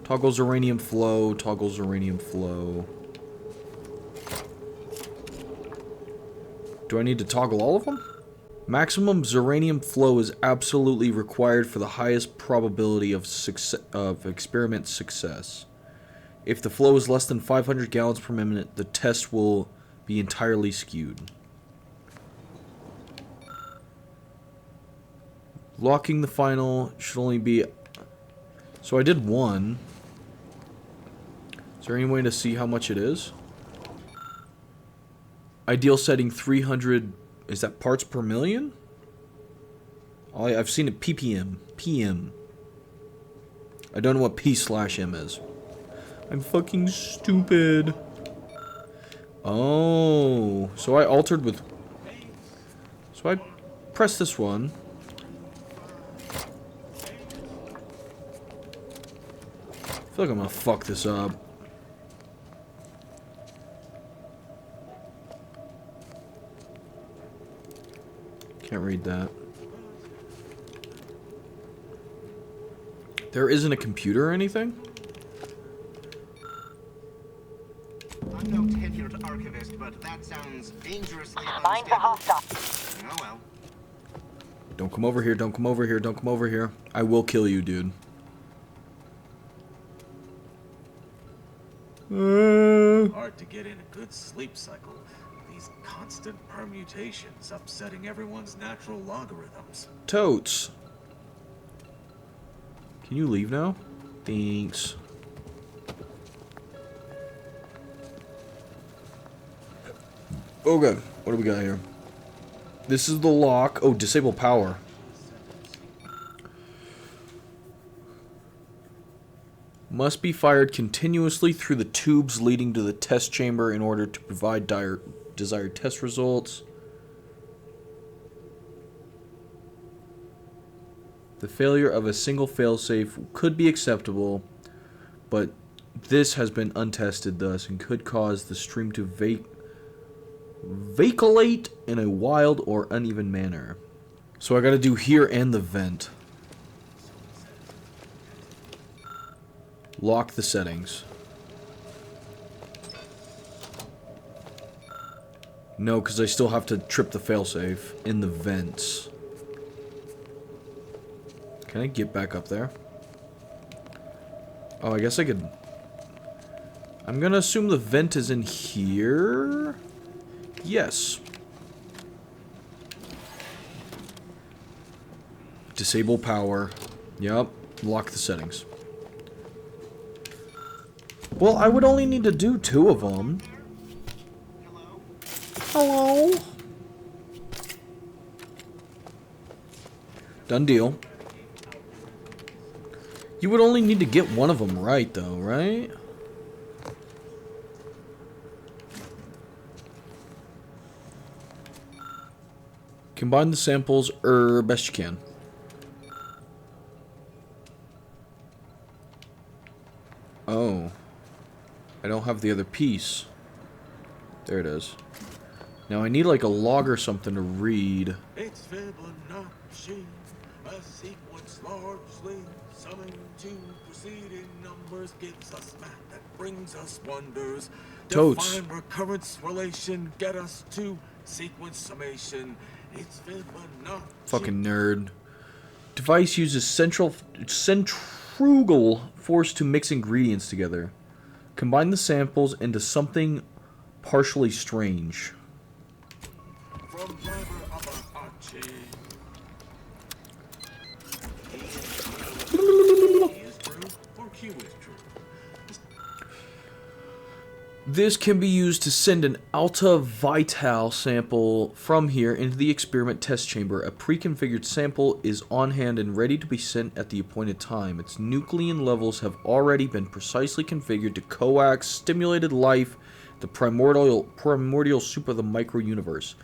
Toggles uranium flow. Toggles uranium flow. Do I need to toggle all of them? Maximum uranium flow is absolutely required for the highest probability of experiment success. If the flow is less than 500 gallons per minute, the test will be entirely skewed. Locking the final should only be... So I did one. Is there any way to see how much it is? Ideal setting 300... Is that parts per million? I've seen it ppm. PM. I don't know what P/M is. I'm fucking stupid. Oh. So I altered with... So I pressed this one. I feel like I'm gonna fuck this up. Can't read that. There isn't a computer or anything? I'm no tenured archivist, but that sounds dangerously Mind the hostile. Oh well. Don't come over here, don't come over here, don't come over here. I will kill you, dude. Hard to get in a good sleep cycle. These constant permutations upsetting everyone's natural logarithms. Totes. Can you leave now? Thanks. Okay, what do we got here? This is the lock. Oh, disable power. Must be fired continuously through the tubes leading to the test chamber in order to provide desired test results. The failure of a single failsafe could be acceptable, but this has been untested thus and could cause the stream to vacillate in a wild or uneven manner. So I gotta do here and the vent. Lock the settings. No, because I still have to trip the failsafe in the vents. Can I get back up there? Oh, I guess I could... I'm gonna assume the vent is in here. Yes. Disable power. Yep. Lock the settings. Well, I would only need to do 2 of them. Hello? Done deal. You would only need to get 1 of them right, though, right? Combine the samples, best you can. Oh. I don't have the other piece. There it is. Now I need like a log or something to read. It's Fibonacci, a sequence largely summing to preceding numbers gives us math that brings us wonders. Totes. Define recurrence relation, get us to sequence summation. It's Fibonacci. Fucking nerd. Device uses centrifugal force to mix ingredients together. Combine the samples into something partially strange. From This can be used to send an Alta Vital sample from here into the experiment test chamber. A pre-configured sample is on hand and ready to be sent at the appointed time. Its nucleon levels have already been precisely configured to coax stimulated life, the primordial soup of the micro-universe.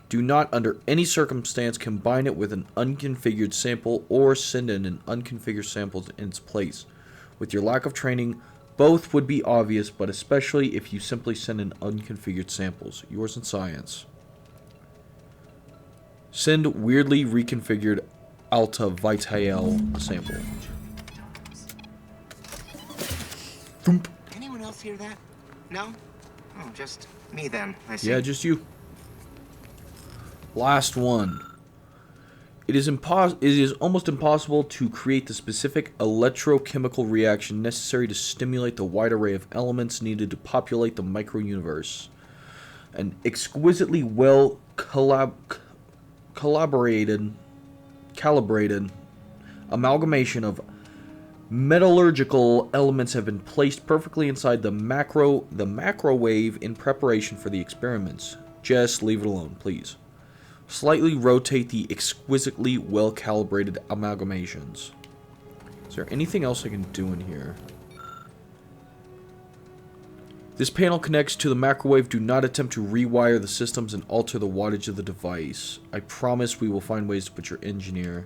Do not, under any circumstance, combine it with an unconfigured sample or send in an unconfigured sample in its place. With your lack of training, both would be obvious, but especially if you simply send in unconfigured samples. Yours in science. Send weirdly reconfigured Alta Vital sample. Thump. Anyone else hear that? No? Oh, just me then, I see. Yeah, just you. Last one. It is almost impossible to create the specific electrochemical reaction necessary to stimulate the wide array of elements needed to populate the micro-universe. An exquisitely well calibrated amalgamation of metallurgical elements have been placed perfectly inside the microwave in preparation for the experiments. Just leave it alone, please. Slightly rotate the exquisitely well-calibrated amalgamations. Is there anything else I can do in here? This panel connects to the microwave. Do not attempt to rewire the systems and alter the wattage of the device. I promise we will find ways to put your engineer.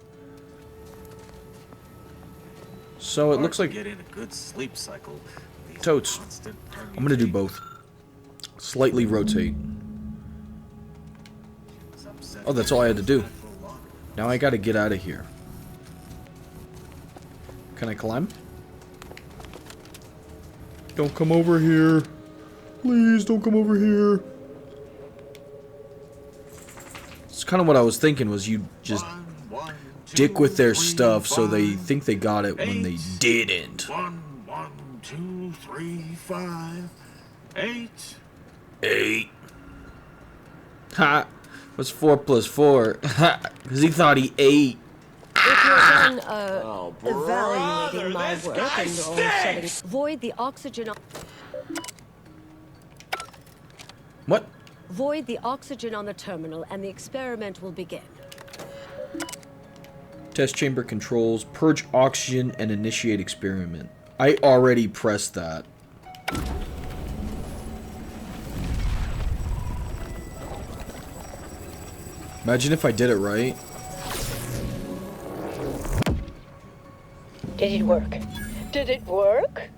So it looks like... Get in a good sleep cycle. Totes. I'm gonna do both. Slightly rotate. Oh, that's all I had to do. Now I gotta get out of here. Can I climb? Don't come over here. Please don't come over here. It's kind of what I was thinking, was you just dick with their stuff so they think they got it when they didn't. 1, 2, 3, 5, 8. 8. Ha! What's 4 plus 4? Ha! Because he thought he ate. If you're done, evaluating my work and all settings, void the oxygen... What? Void the oxygen on the terminal and the experiment will begin. Test chamber controls, purge oxygen, and initiate experiment. I already pressed that. Imagine if I did it right. Did it work? Did it work?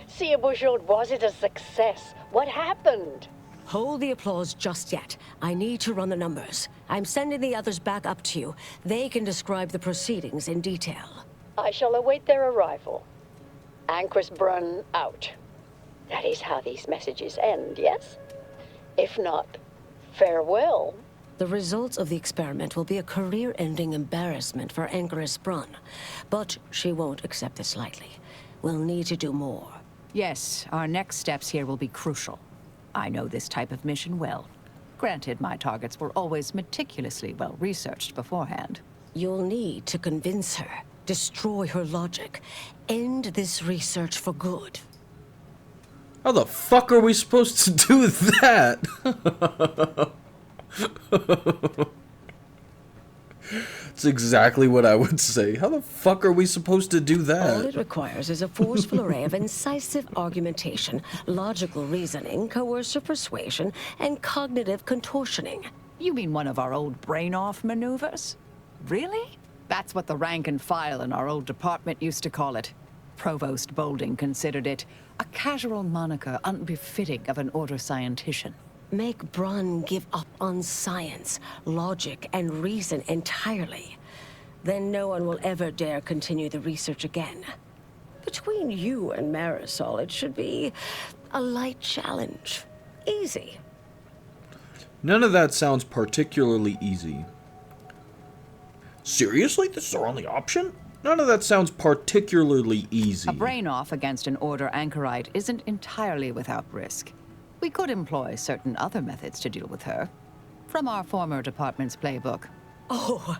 See, Bujold, was it a success? What happened? Hold the applause just yet. I need to run the numbers. I'm sending the others back up to you. They can describe the proceedings in detail. I shall await their arrival. Anchor's Brun out. That is how these messages end, yes? If not, farewell. The results of the experiment will be a career-ending embarrassment for Anchoress Brun. But she won't accept this lightly. We'll need to do more. Yes, our next steps here will be crucial. I know this type of mission well. Granted, my targets were always meticulously well-researched beforehand. You'll need to convince her, destroy her logic, end this research for good. How the fuck are we supposed to do that? It's exactly what I would say. How the fuck are we supposed to do that? All it requires is a forceful array of incisive argumentation, logical reasoning, coercive persuasion, and cognitive contortioning. You mean one of our old brain-off maneuvers? Really? That's what the rank and file in our old department used to call it. Provost Bolding considered it a casual moniker unbefitting of an order scientician. Make Brun give up on science, logic, and reason entirely. Then no one will ever dare continue the research again. Between you and Marisol, it should be a light challenge. Easy. None of that sounds particularly easy. Seriously? This is our only option? None of that sounds particularly easy. A brain-off against an Order anchorite isn't entirely without risk. We could employ certain other methods to deal with her. From our former department's playbook. Oh,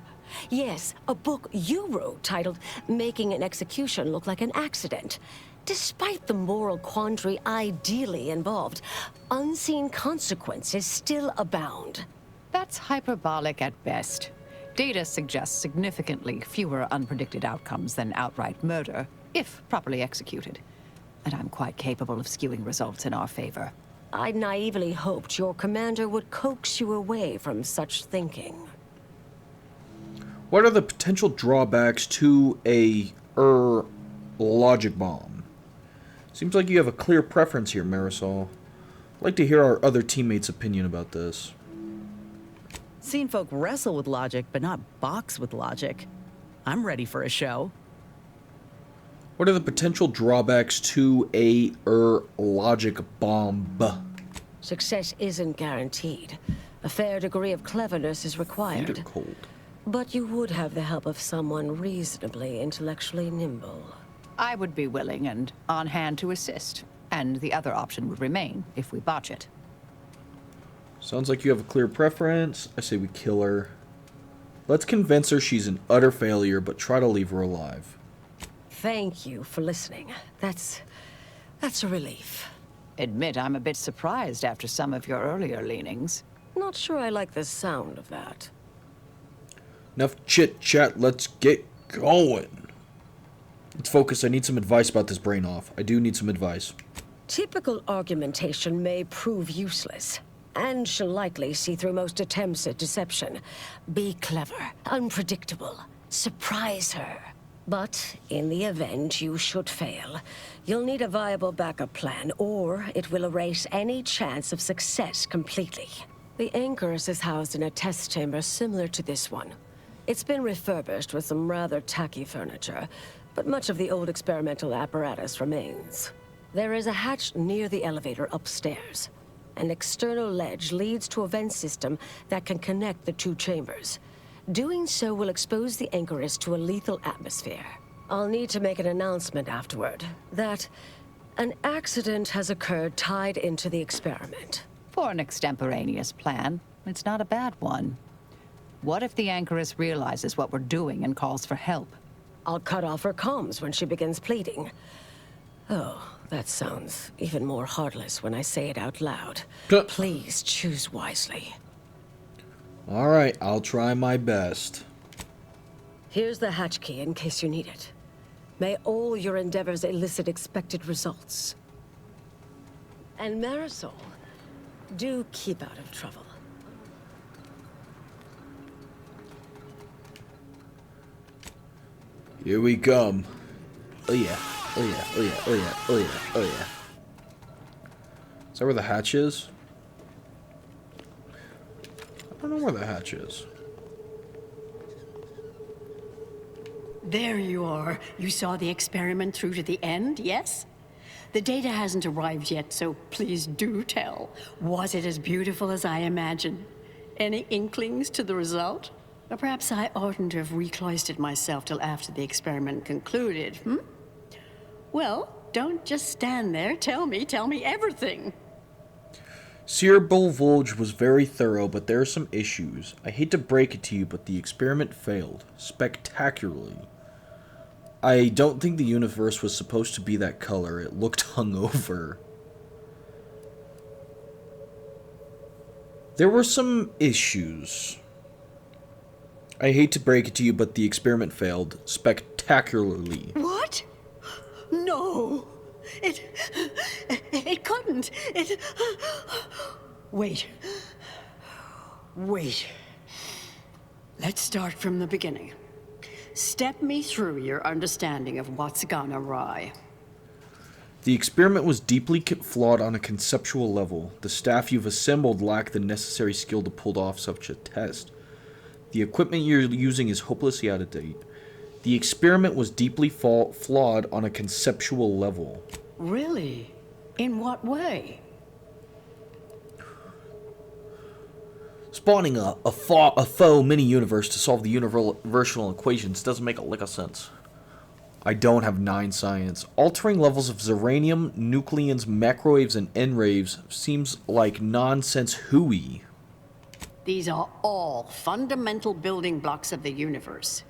yes, a book you wrote titled Making an Execution Look Like an Accident. Despite the moral quandary ideally involved, unseen consequences still abound. That's hyperbolic at best. Data suggests significantly fewer unpredicted outcomes than outright murder, if properly executed. And I'm quite capable of skewing results in our favor. I naively hoped your commander would coax you away from such thinking. What are the potential drawbacks to a logic bomb? Seems like you have a clear preference here, Marisol. I'd like to hear our other teammates' opinion about this. Seen folk wrestle with logic, but not box with logic. I'm ready for a show. What are the potential drawbacks to a logic bomb? Success isn't guaranteed. A fair degree of cleverness is required. Cold. But you would have the help of someone reasonably intellectually nimble. I would be willing and on hand to assist, and the other option would remain if we botch it. Sounds like you have a clear preference. I say we kill her. Let's convince her she's an utter failure, but try to leave her alive. Thank you for listening. That's a relief. Admit I'm a bit surprised after some of your earlier leanings. Not sure I like the sound of that. Enough chit-chat, let's get going. Let's focus. I need some advice about this brain off. I do need some advice. Typical argumentation may prove useless, and she'll likely see through most attempts at deception. Be clever, unpredictable, surprise her. But in the event you should fail, you'll need a viable backup plan, or it will erase any chance of success completely. The Anchoress is housed in a test chamber similar to this one. It's been refurbished with some rather tacky furniture, but much of the old experimental apparatus remains. There is a hatch near the elevator upstairs. An external ledge leads to a vent system that can connect the two chambers. Doing so will expose the Anchoress to a lethal atmosphere. I'll need to make an announcement afterward that an accident has occurred tied into the experiment. For an extemporaneous plan, it's not a bad one. What if the Anchoress realizes what we're doing and calls for help? I'll cut off her comms when she begins pleading. Oh, that sounds even more heartless when I say it out loud. Please choose wisely. Alright, I'll try my best. Here's the hatch key in case you need it. May all your endeavors elicit expected results. And Marisol, do keep out of trouble. Here we come. Oh yeah, oh yeah, oh yeah, oh yeah, oh yeah, oh yeah. Is that where the hatch is? I don't know where the hatch is. There you are. You saw the experiment through to the end, yes? The data hasn't arrived yet, so please do tell. Was it as beautiful as I imagined? Any inklings to the result? Or perhaps I oughtn't to have recloistered myself till after the experiment concluded, hmm? Well, don't just stand there. Tell me everything. Seer Bulvulge was very thorough, but there are some issues. I hate to break it to you, but the experiment failed. Spectacularly. I don't think the universe was supposed to be that color. It looked hungover. There were some issues. I hate to break it to you, but the experiment failed spectacularly. What? No. It couldn't. Wait. Let's start from the beginning. Step me through your understanding of what's gone awry. The experiment was deeply flawed on a conceptual level. The staff you've assembled lack the necessary skill to pull off such a test. The equipment you're using is hopelessly out of date. The experiment was deeply flawed on a conceptual level. Really? In what way? Spawning a faux mini-universe to solve the universal equations doesn't make a lick of sense. I don't have 9 science. Altering levels of Zeranium, Nucleons, Macrowaves, and N-Raves seems like nonsense hooey. These are all fundamental building blocks of the universe.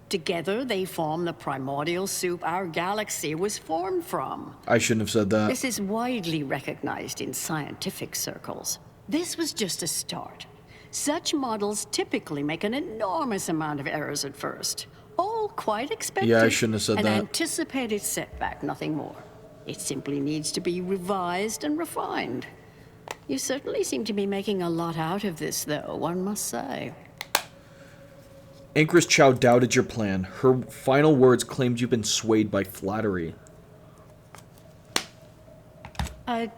Together, they form the primordial soup our galaxy was formed from. I shouldn't have said that. This is widely recognized in scientific circles. This was just a start. Such models typically make an enormous amount of errors at first. All quite expected. Yeah, I shouldn't have said an that. An anticipated setback, nothing more. It simply needs to be revised and refined. You certainly seem to be making a lot out of this, though, one must say. Anchoress Chow doubted your plan. Her final words claimed you've been swayed by flattery. I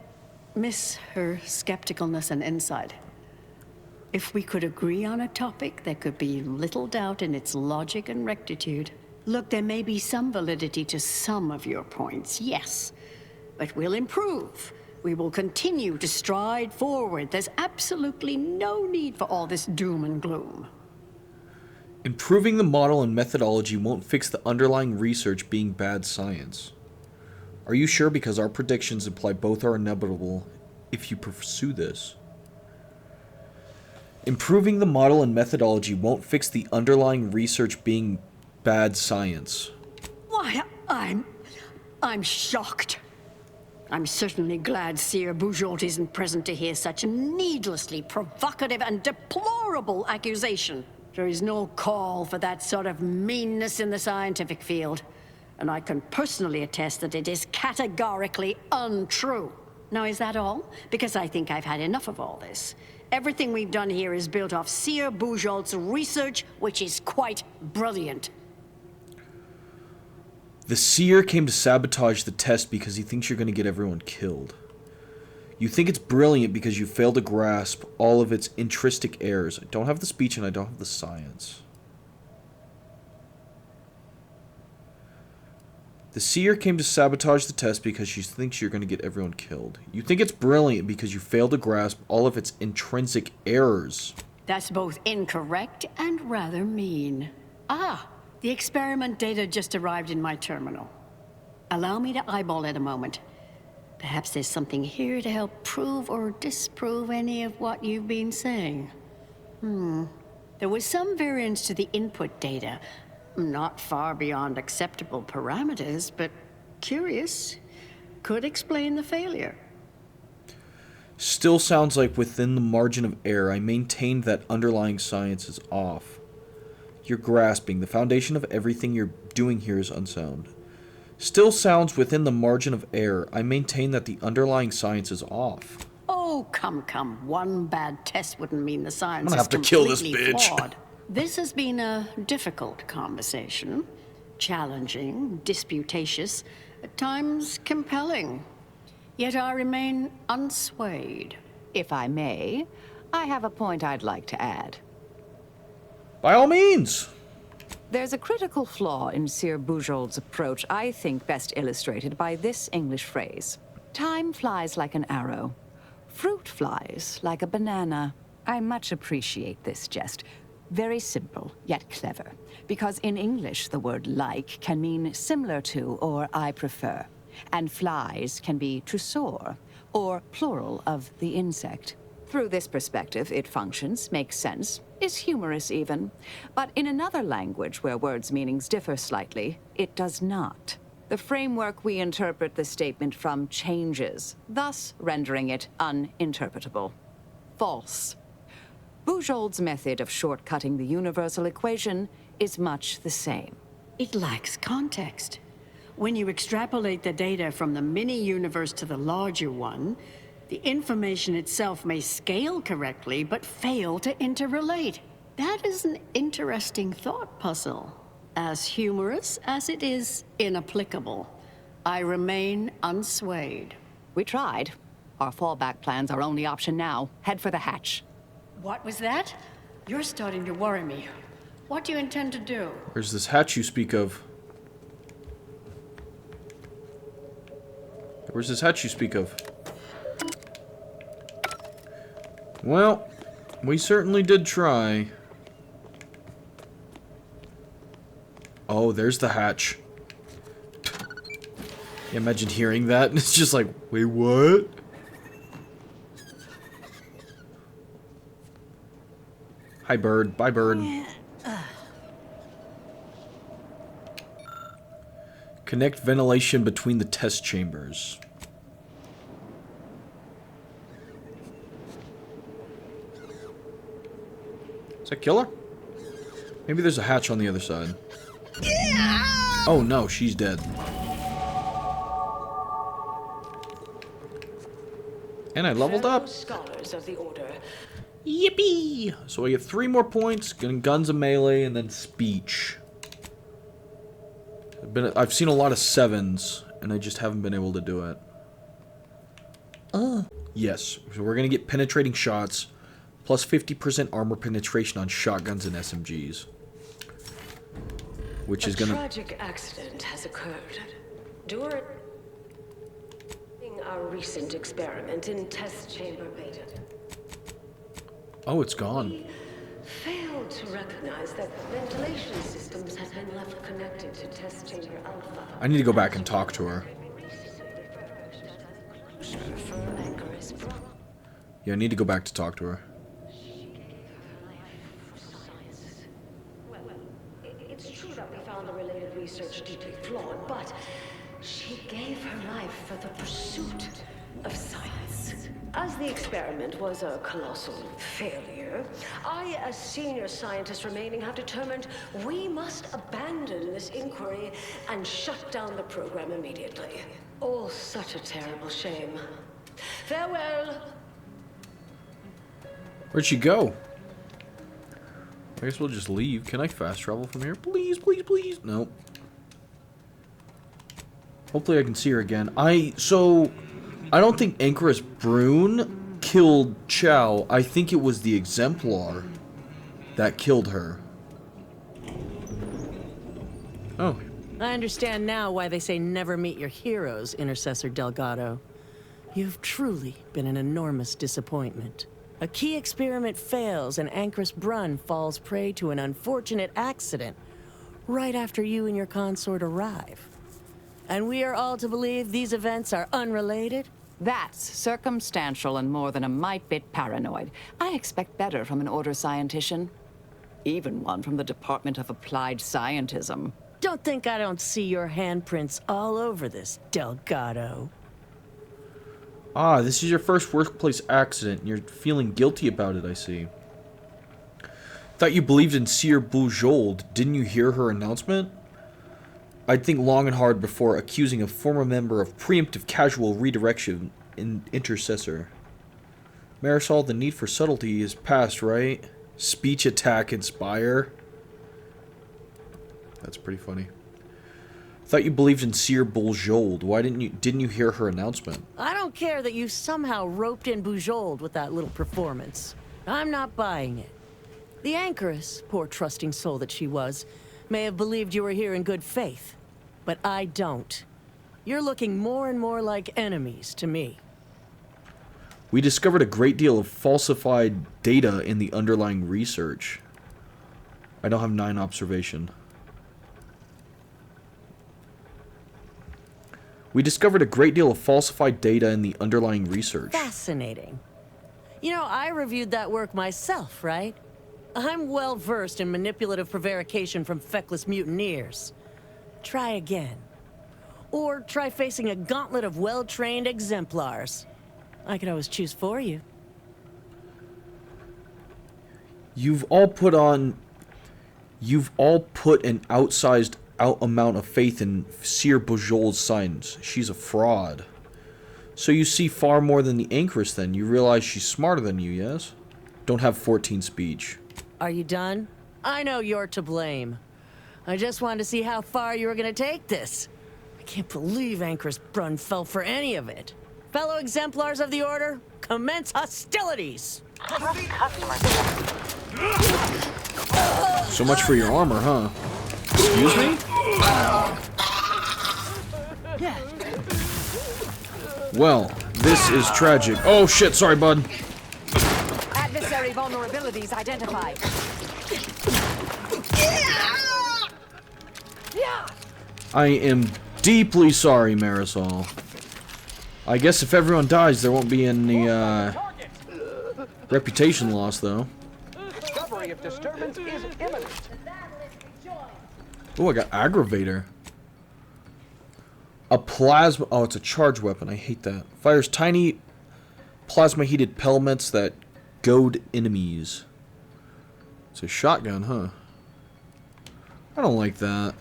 miss her skepticalness and insight. If we could agree on a topic, there could be little doubt in its logic and rectitude. Look, there may be some validity to some of your points, yes. But we'll improve. We will continue to stride forward. There's absolutely no need for all this doom and gloom. Improving the model and methodology won't fix the underlying research being bad science. Are you sure? Because our predictions imply both are inevitable if you pursue this. Improving the model and methodology won't fix the underlying research being bad science. Why, I'm shocked. I'm certainly glad Seer Bujolt isn't present to hear such a needlessly provocative and deplorable accusation. There is no call for that sort of meanness in the scientific field. And I can personally attest that it is categorically untrue. Now, is that all? Because I think I've had enough of all this. Everything we've done here is built off Seer Bujolt's research, which is quite brilliant. The Seer came to sabotage the test because he thinks you're going to get everyone killed. You think it's brilliant because you fail to grasp all of its intrinsic errors. I don't have the speech and I don't have the science. The Seer came to sabotage the test because she thinks you're going to get everyone killed. You think it's brilliant because you fail to grasp all of its intrinsic errors. That's both incorrect and rather mean. Ah, the experiment data just arrived in my terminal. Allow me to eyeball it a moment. Perhaps there's something here to help prove or disprove any of what you've been saying. There was some variance to the input data. Not far beyond acceptable parameters, but curious. could explain the failure. Still sounds like within the margin of error. I maintained that underlying science is off. You're grasping. The foundation of everything you're doing here is unsound. Still sounds within the margin of error. I maintain that the underlying science is off. Oh, come. One bad test wouldn't mean the science I'm gonna is have to kill this completely bitch. flawed. This has been a difficult conversation. Challenging, disputatious, at times compelling. Yet I remain unswayed. If I may, I have a point I'd like to add. By all means. There's a critical flaw in Sir Bujold's approach I think best illustrated by this English phrase. Time flies like an arrow. Fruit flies like a banana. I much appreciate this jest. Very simple, yet clever. Because in English, the word like can mean similar to or I prefer. And flies can be to soar, or plural of the insect. Through this perspective, it functions, makes sense, is humorous even. But in another language where words' meanings differ slightly, it does not. The framework we interpret the statement from changes, thus rendering it uninterpretable. False. Bujold's method of shortcutting the universal equation is much the same. It lacks context. When you extrapolate the data from the mini-universe to the larger one, the information itself may scale correctly, but fail to interrelate. That is an interesting thought puzzle. As humorous as it is inapplicable. I remain unswayed. We tried. Our fallback plan's our only option now. Head for the hatch. What was that? You're starting to worry me. What do you intend to do? Where's this hatch you speak of? Where's this hatch you speak of? Well, we certainly did try. Oh, there's the hatch. Imagine hearing that and it's just like, wait, what? Hi, bird. Bye, bird. Connect ventilation between the test chambers. Is that killer? Maybe there's a hatch on the other side. Oh no, she's dead. And I leveled up. Scholars of the order. Yippee! So I get 3 more points, guns and melee, and then speech. I've seen a lot of 7s, and I just haven't been able to do it. Yes, so we're gonna get penetrating shots, plus 50% armor penetration on shotguns and SMGs. Which is gonna... A tragic accident has occurred. During our recent experiment in test chamber beta. Oh, it's gone. Failed to recognize that ventilation systems had been left connected to test chamber alpha. I need to go back and talk to her. Yeah, I need to go back to talk to her. It's true that we found the related research deeply flawed, but she gave her life for the pursuit of science. As the experiment was a colossal failure, I, as senior scientist remaining, have determined we must abandon this inquiry and shut down the program immediately. Oh, such a terrible shame. Farewell. Where'd she go? I guess we'll just leave. Can I fast travel from here? Please, please, please. Nope. Hopefully I can see her again. I don't think Anchoress Brune killed Chow. I think it was the Exemplar that killed her. Oh. I understand now why they say never meet your heroes, Intercessor Delgado. You've truly been an enormous disappointment. A key experiment fails and Anchoress Brune falls prey to an unfortunate accident right after you and your consort arrive. And we are all to believe these events are unrelated? That's circumstantial and more than a mite bit paranoid. I expect better from an Order scientician. Even one from the Department of Applied Scientism. Don't think I don't see your handprints all over this, Delgado. Ah, this is your first workplace accident. You're feeling guilty about it, I see. Thought you believed in Seer Bujold. Didn't you hear her announcement? I'd think long and hard before accusing a former member of preemptive casual redirection in Intercessor. Marisol, the need for subtlety is past, right? Speech attack inspire. That's pretty funny. Thought you believed in Seer Bujold. Why didn't you hear her announcement? I don't care that you somehow roped in Bujold with that little performance. I'm not buying it. The Anchoress, poor trusting soul that she was, may have believed you were here in good faith. But I don't. You're looking more and more like enemies to me. We discovered a great deal of falsified data in the underlying research. I don't have 9 observation. We discovered a great deal of falsified data in the underlying research. Fascinating. You know, I reviewed that work myself, right? I'm well versed in manipulative prevarication from feckless mutineers. Try again. Or try facing a gauntlet of well-trained exemplars. I could always choose for you. You've all put an outsized amount of faith in Seer Bujold's science. She's a fraud. So you see far more than the Anchoress then. You realize she's smarter than you, yes? Don't have 14 speech. Are you done? I know you're to blame. I just wanted to see how far you were gonna take this. I can't believe Anchoress Brunn fell for any of it. Fellow exemplars of the Order, commence hostilities! So much for your armor, huh? Excuse me? Well, this is tragic. Oh shit, sorry bud. Adversary vulnerabilities identified. I am deeply sorry, Marisol. I guess if everyone dies, there won't be any reputation loss, though. Discovery of disturbance is imminent. Oh, I got Aggravator. A plasma... Oh, it's a charge weapon. I hate that. Fires tiny plasma-heated pelmets that goad enemies. It's a shotgun, huh? I don't like that.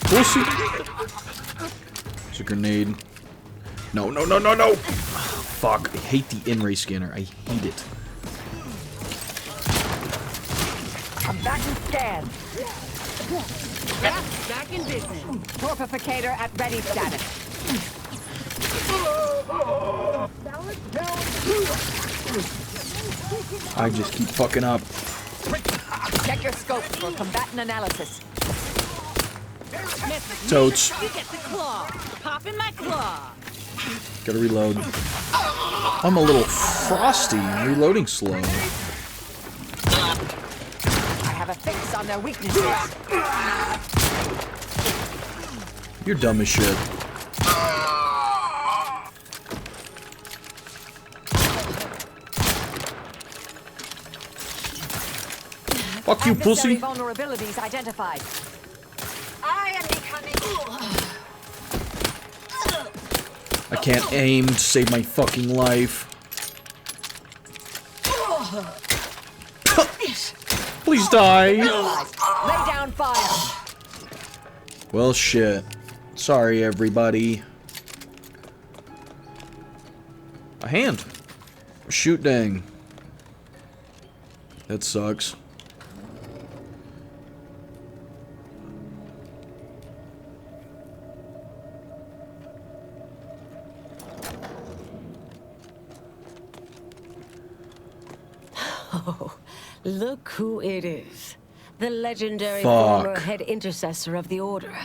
We'll see. It's a grenade. No, no, no, no, no! Fuck, I hate the in-ray scanner. I hate it. I'm back in scan. Back in business. Torpificator at ready status. I just keep fucking up. Check your scope for combatant analysis. Totes. You get the claw. Pop in my claw. Gotta reload. I'm a little frosty. Reloading slow. I have a fix on their weaknesses. You're dumb as shit. Fuck you, pussy. Vulnerabilities identified. I am becoming. I can't aim to save my fucking life. Please die. Lay down fire. Well, shit. Sorry, everybody. A hand. Shoot dang. That sucks. Oh, look who it is. The legendary Fuck. former head intercessor of the Order.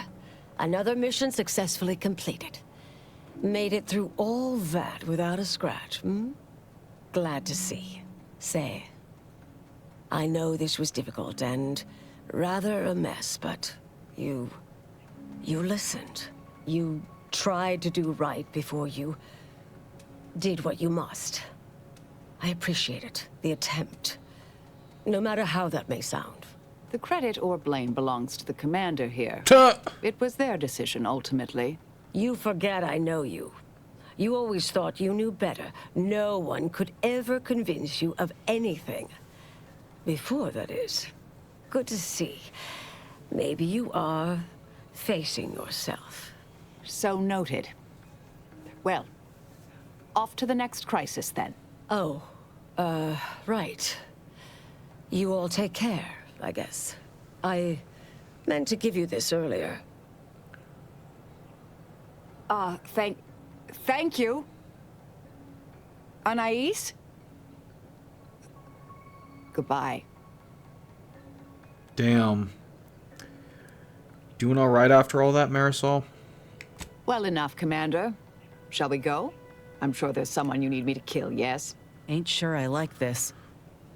Another mission successfully completed. Made it through all that without a scratch, hmm? Glad to see. Say, I know this was difficult and rather a mess, but you listened. You tried to do right before you did what you must. I appreciate it, the attempt. No matter how that may sound. The credit or blame belongs to the commander here. It was their decision, ultimately. You forget I know you. You always thought you knew better. No one could ever convince you of anything. Before, that is. Good to see. Maybe you are facing yourself. So noted. Well, off to the next crisis, then. Oh, right. You all take care, I guess. I meant to give you this earlier. Thank you. Anais? Goodbye. Damn. Doing all right after all that, Marisol? Well enough, Commander. Shall we go? I'm sure there's someone you need me to kill, yes? Ain't sure I like this.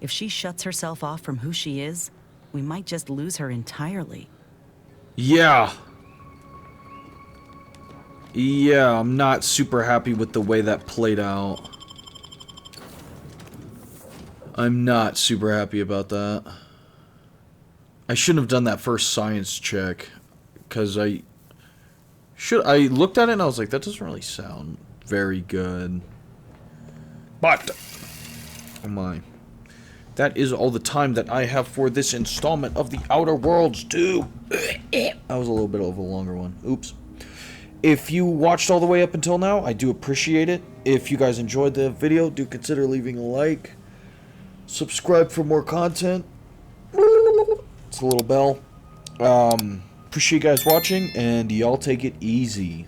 If she shuts herself off from who she is, we might just lose her entirely. Yeah. Yeah, I'm not super happy with the way that played out. I'm not super happy about that. I shouldn't have done that first science check, because I looked at it and I was like, that doesn't really sound very good. But, oh my. That is all the time that I have for this installment of The Outer Worlds 2. That was a little bit of a longer one. Oops. If you watched all the way up until now, I do appreciate it. If you guys enjoyed the video, do consider leaving a like. Subscribe for more content. It's a little bell. Appreciate you guys watching, and y'all take it easy.